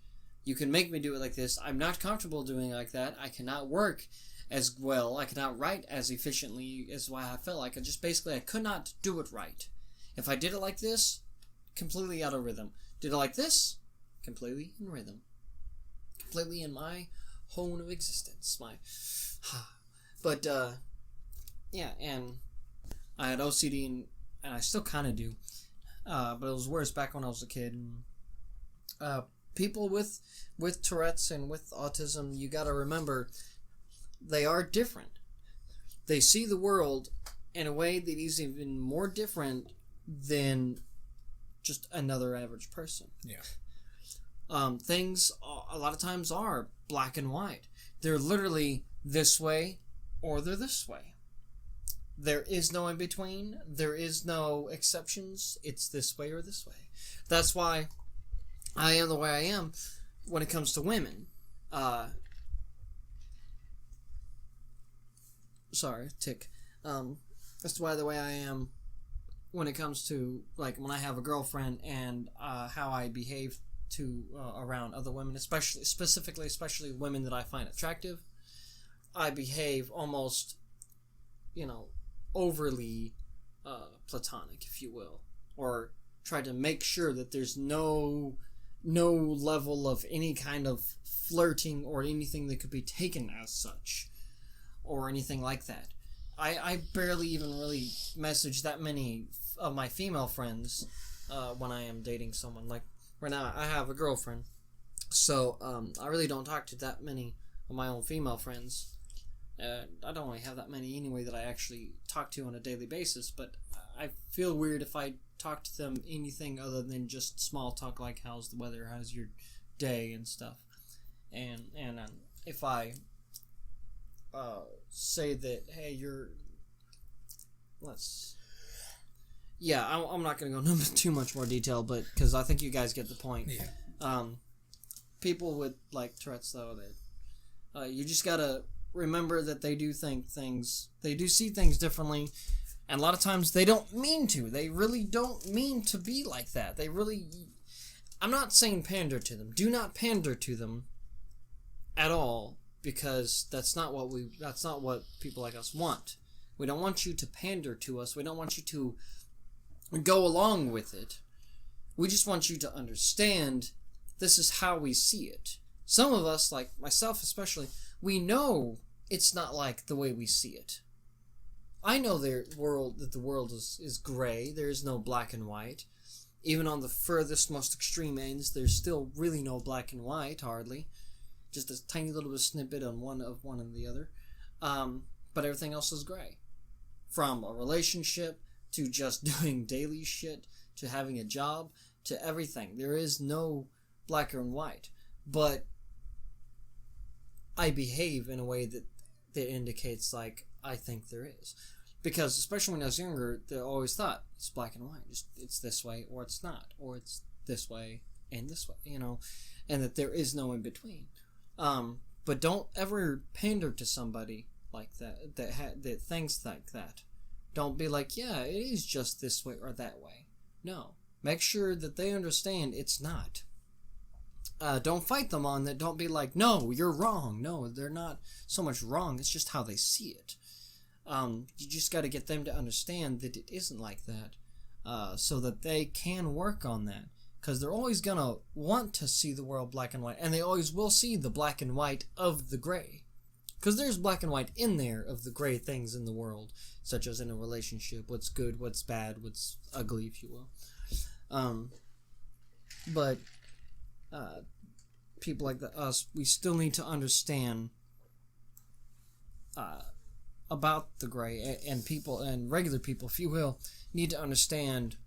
You can make me do it like this. I'm not comfortable doing it like that. I cannot work as well. I cannot write as efficiently as why I felt like. I could not do it right. If I did it like this, completely out of rhythm. Did it like this, completely in rhythm. Completely in my hone of existence. But, and I had OCD and I still kind of do. But it was worse back when I was a kid. People with Tourette's and with autism, you gotta remember, they are different. They see the world in a way that is even more different than just another average person. Yeah. Things a lot of times are black and white. They're literally this way or they're this way. There is no in between. There is no exceptions. It's this way or this way. That's why I am the way I am when it comes to women. Sorry, tick. That's why the way I am when it comes to, like, when I have a girlfriend and how I behave to around other women, especially women that I find attractive. I behave almost, overly platonic, if you will, or try to make sure that there's no level of any kind of flirting or anything that could be taken as such, or anything like that. I barely even really message that many of my female friends when I am dating someone. Like, right now, I have a girlfriend, so I really don't talk to that many of my own female friends. I don't really have that many anyway that I actually talk to on a daily basis, but I feel weird if I talk to them anything other than just small talk, like how's the weather, how's your day, and stuff. And if I say that, hey, I'm not going to go into too much more detail, but because I think you guys get the point. Yeah. People with like Tourette's, though, that you just gotta remember that they do see things differently, and a lot of times they don't mean to. They really don't mean to be like that. I'm not saying pander to them. Do not pander to them at all, because that's not what people like us want. We don't want you to pander to us. We don't want you to go along with it. We just want you to understand this is how we see it. Some of us, like myself especially, we know it's not like the way we see it. I know that the world is gray. There is no black and white. Even on the furthest, most extreme ends, there's still really no black and white, hardly. Just a tiny little bit of snippet on one and the other. But everything else is gray. From a relationship, to just doing daily shit, to having a job, to everything. There is no black and white. But I behave in a way that indicates, like, I think there is. Because, especially when I was younger, they always thought it's black and white. It's this way, or it's not. Or it's this way and this way, and that there is no in between. But don't ever pander to somebody like that thinks like that. Don't be like, yeah, it is just this way or that way. No. Make sure that they understand it's not. Don't fight them on that. Don't be like, no, you're wrong. No, they're not so much wrong. It's just how they see it. You just got to get them to understand that it isn't like that, so that they can work on that. Because they're always going to want to see the world black and white, and they always will see the black and white of the gray. Because there's black and white in there of the gray things in the world, such as in a relationship, what's good, what's bad, what's ugly, if you will. But people like us, we still need to understand about the gray, and people, and regular people, if you will, need to understand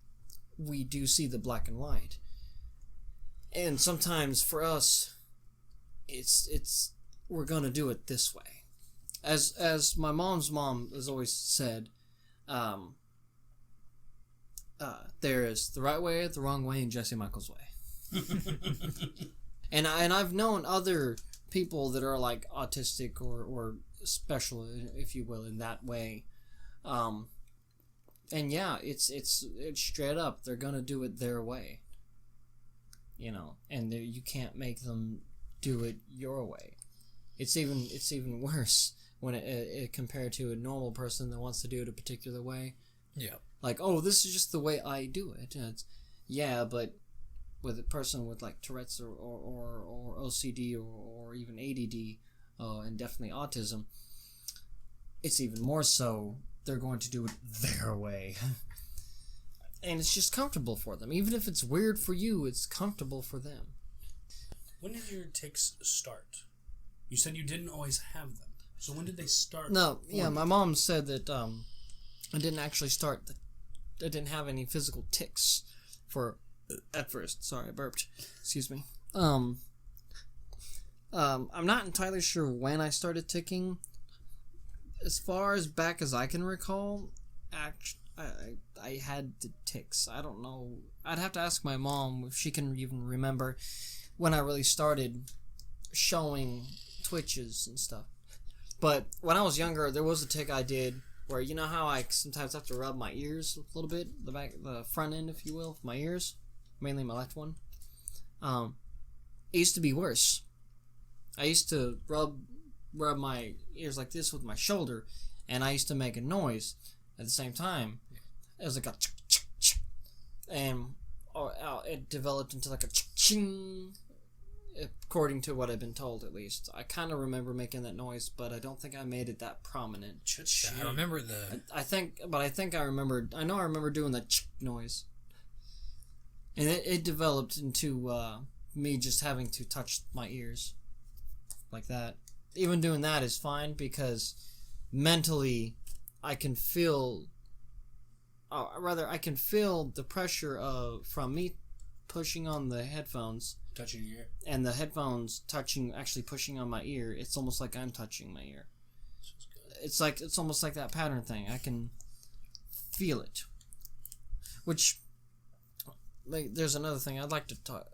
we do see the black and white. And sometimes for us, it's we're gonna do it this way. As my mom's mom has always said, there is the right way, the wrong way, and Jesse Michael's way. and I've known other people that are like autistic or special, if you will, in that way. And yeah, it's straight up. They're gonna do it their way. And you can't make them do it your way. It's even worse when it compared to a normal person that wants to do it a particular way. Yeah. Like, oh, this is just the way I do it. Yeah, but with a person with like Tourette's or OCD or even ADD, and definitely autism, it's even more so. They're going to do it their way. And it's just comfortable for them. Even if it's weird for you, it's comfortable for them. When did your tics start? You said you didn't always have them. So when did they start? No, yeah, my mom said that I didn't actually start. I didn't have any physical tics at first. Sorry, I burped. Excuse me. I'm not entirely sure when I started ticking. As far as back as I can recall, I had the tics. I don't know. I'd have to ask my mom if she can even remember when I really started showing twitches and stuff. But when I was younger, there was a tic I did where, you know how I sometimes have to rub my ears a little bit, the front end, if you will, of my ears, mainly my left one. It used to be worse. I used to rub my ears like this with my shoulder, and I used to make a noise at the same time. It was like a and it developed into like a ching, according to what I've been told, at least. I kind of remember making that noise, but I don't think I made it that prominent. I remember the... I know I remember doing that noise. And it developed into me just having to touch my ears like that. Even doing that is fine because mentally I can feel... I can feel the pressure from me pushing on the headphones, touching your ear, and the headphones actually pushing on my ear. It's almost like I'm touching my ear. It's almost like that pattern thing. I can feel it. Which, like, there's another thing I'd like to talk.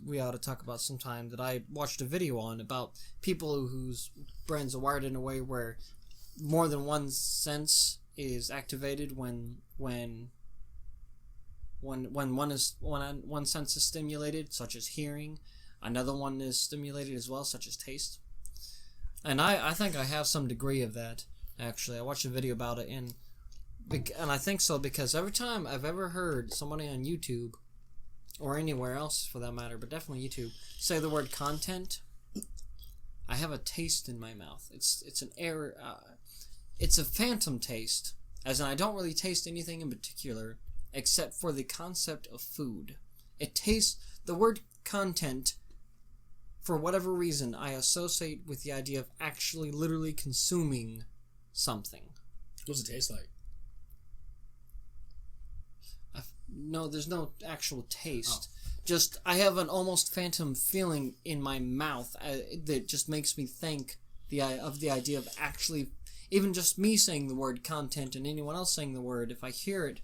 We ought to talk about sometime that I watched a video on about people whose brains are wired in a way where more than one sense is activated when one sense is stimulated, such as hearing. Another one is stimulated as well, such as taste. And I think I have some degree of that, actually. I watched a video about it, and I think so because every time I've ever heard somebody on YouTube, or anywhere else for that matter, but definitely YouTube, say the word content, I have a taste in my mouth. It's an error. It's a phantom taste, as in I don't really taste anything in particular except for the concept of food. It tastes, the word content, for whatever reason, I associate with the idea of actually literally consuming something. What does it taste like? No, there's no actual taste. Just, I have an almost phantom feeling in my mouth that just makes me think of the idea of actually... Even just me saying the word content and anyone else saying the word, if I hear it,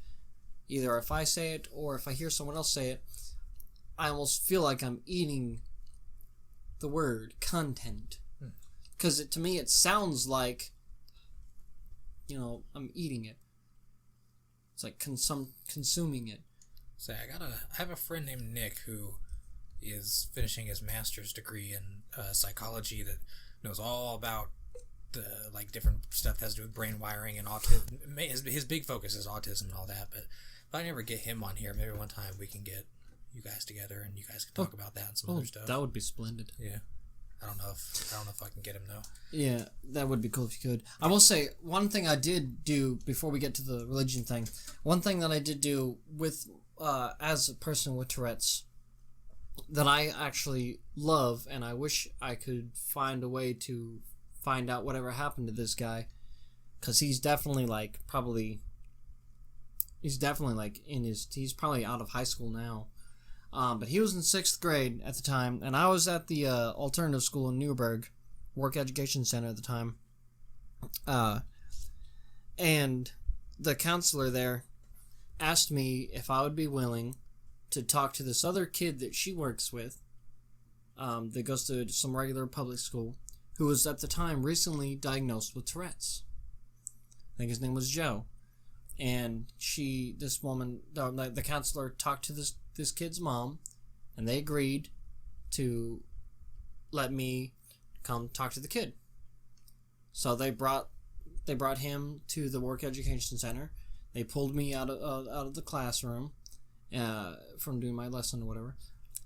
either if I say it or if I hear someone else say it, I almost feel like I'm eating the word content. Because to me it sounds like, I'm eating it. It's like consuming it. So I have a friend named Nick who is finishing his master's degree in psychology that knows all about the different stuff that has to do with brain wiring and autism. His big focus is autism and all that. But if I never get him on here, maybe one time we can get you guys together and you guys can talk about that and some other stuff. That would be splendid. Yeah. I don't know if I can get him though. Yeah, that would be cool if you could. I will say one thing I did do before we get to the religion thing. One thing that I did do with as a person with Tourette's that I actually love, and I wish I could find a way to find out whatever happened to this guy, because he's definitely he's probably out of high school now. But he was in 6th grade at the time, and I was at the alternative school in Newburgh, Work Education Center at the time. And the counselor there asked me if I would be willing to talk to this other kid that she works with, that goes to some regular public school, who was at the time recently diagnosed with Tourette's. I think his name was Joe. And the counselor talked to this kid's mom, and they agreed to let me come talk to the kid. So they brought him to the Work Education Center. They pulled me out of the classroom from doing my lesson or whatever,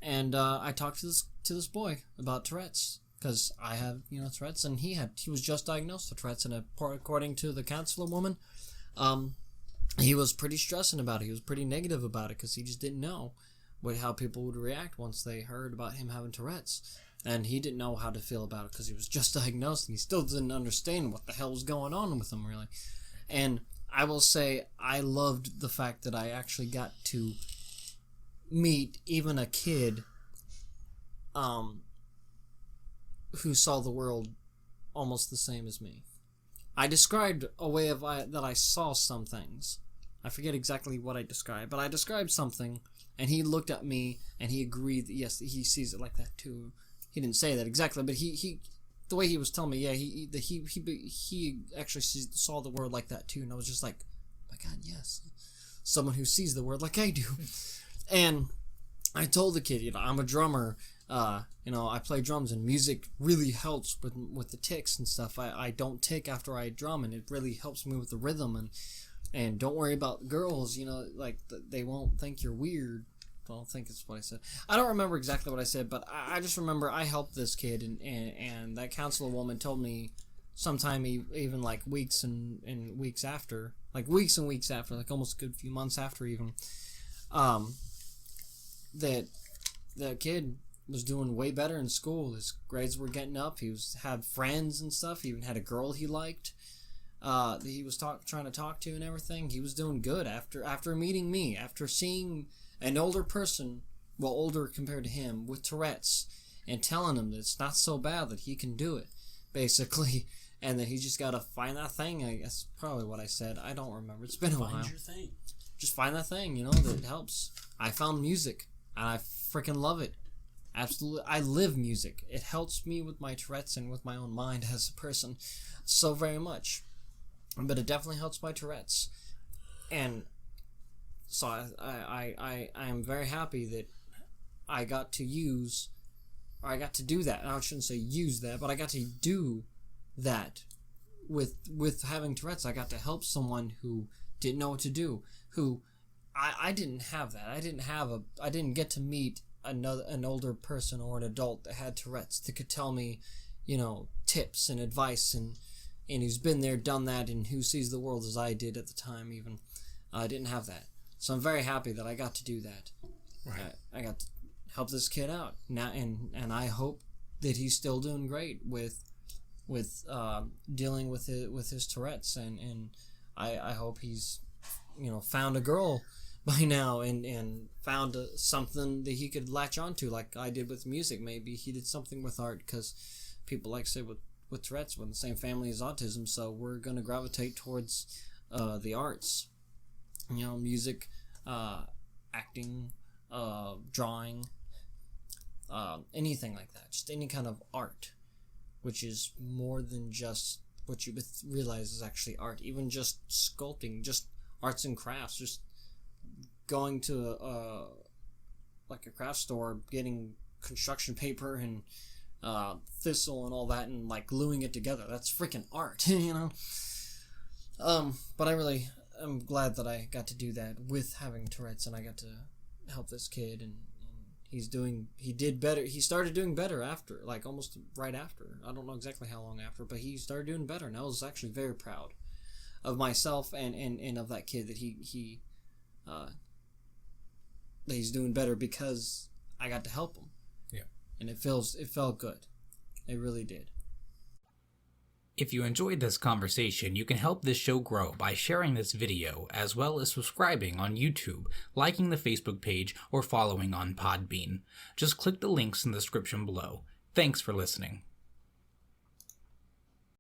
and I talked to this boy about Tourette's, because I have Tourette's, and he was just diagnosed with Tourette's, and according to the counselor woman, he was pretty stressing about it. He was pretty negative about it because he just didn't know how people would react once they heard about him having Tourette's. And he didn't know how to feel about it because he was just diagnosed and he still didn't understand what the hell was going on with him, really. And I will say I loved the fact that I actually got to meet even a kid who saw the world almost the same as me. I described a way that I saw some things. I forget exactly what I described, but I described something, and he looked at me, and he agreed that yes, he sees it like that too. He didn't say that exactly, but he the way he was telling me, yeah, he actually saw the world like that too, and I was just like, oh my God, yes, someone who sees the world like I do. And I told the kid, I'm a drummer. I play drums, and music really helps with the ticks and stuff. I don't tick after I drum, and it really helps me with the rhythm. And don't worry about girls, like they won't think you're weird. I don't think it's what I said. I don't remember exactly what I said, but I just remember I helped this kid, and that counselor woman told me sometime even like weeks and weeks after, like almost a good few months after even, that the kid was doing way better in school. His grades were getting up. He had friends and stuff. He even had a girl he liked. That he was trying to talk to and everything. He was doing good after meeting me, after seeing an older person, well, older compared to him, with Tourette's, and telling him that it's not so bad, that he can do it, basically, and that he just gotta find that thing. I guess probably what I said. I don't remember. It's been a while. Find your thing. Just find that thing, that helps. I found music, and I freaking love it. Absolutely, I live music. It helps me with my Tourette's and with my own mind as a person so very much. But it definitely helps my Tourette's, and so I am very happy that I got to do that. And I shouldn't say use that, but I got to do that with having Tourette's. I got to help someone who didn't know what to do. Who I didn't have that. I didn't get to meet an older person or an adult that had Tourette's that could tell me, tips and advice and who's been there, done that, and who sees the world as I did at the time even. I didn't have that. So I'm very happy that I got to do that. Right. I got to help this kid out. Now, and I hope that he's still doing great with dealing with his Tourette's, and I hope he's found a girl by now and found something that he could latch onto, like I did with music. Maybe he did something with art, because people like to say with Tourette's, we're in the same family as autism, so we're going to gravitate towards the arts. Music, acting, drawing, anything like that. Just any kind of art, which is more than just what you realize is actually art. Even just sculpting, just arts and crafts, just going to a craft store, getting construction paper and thistle and all that, and like gluing it together. That's freaking art, But I'm glad that I got to do that with having Tourette's, and I got to help this kid, and he did better. He started doing better after, like almost right after. I don't know exactly how long after, but he started doing better, and I was actually very proud of myself and of that kid that that he's doing better because I got to help him. Yeah. And it felt good. It really did. If you enjoyed this conversation, you can help this show grow by sharing this video, as well as subscribing on YouTube, liking the Facebook page, or following on Podbean. Just click the links in the description below. Thanks for listening.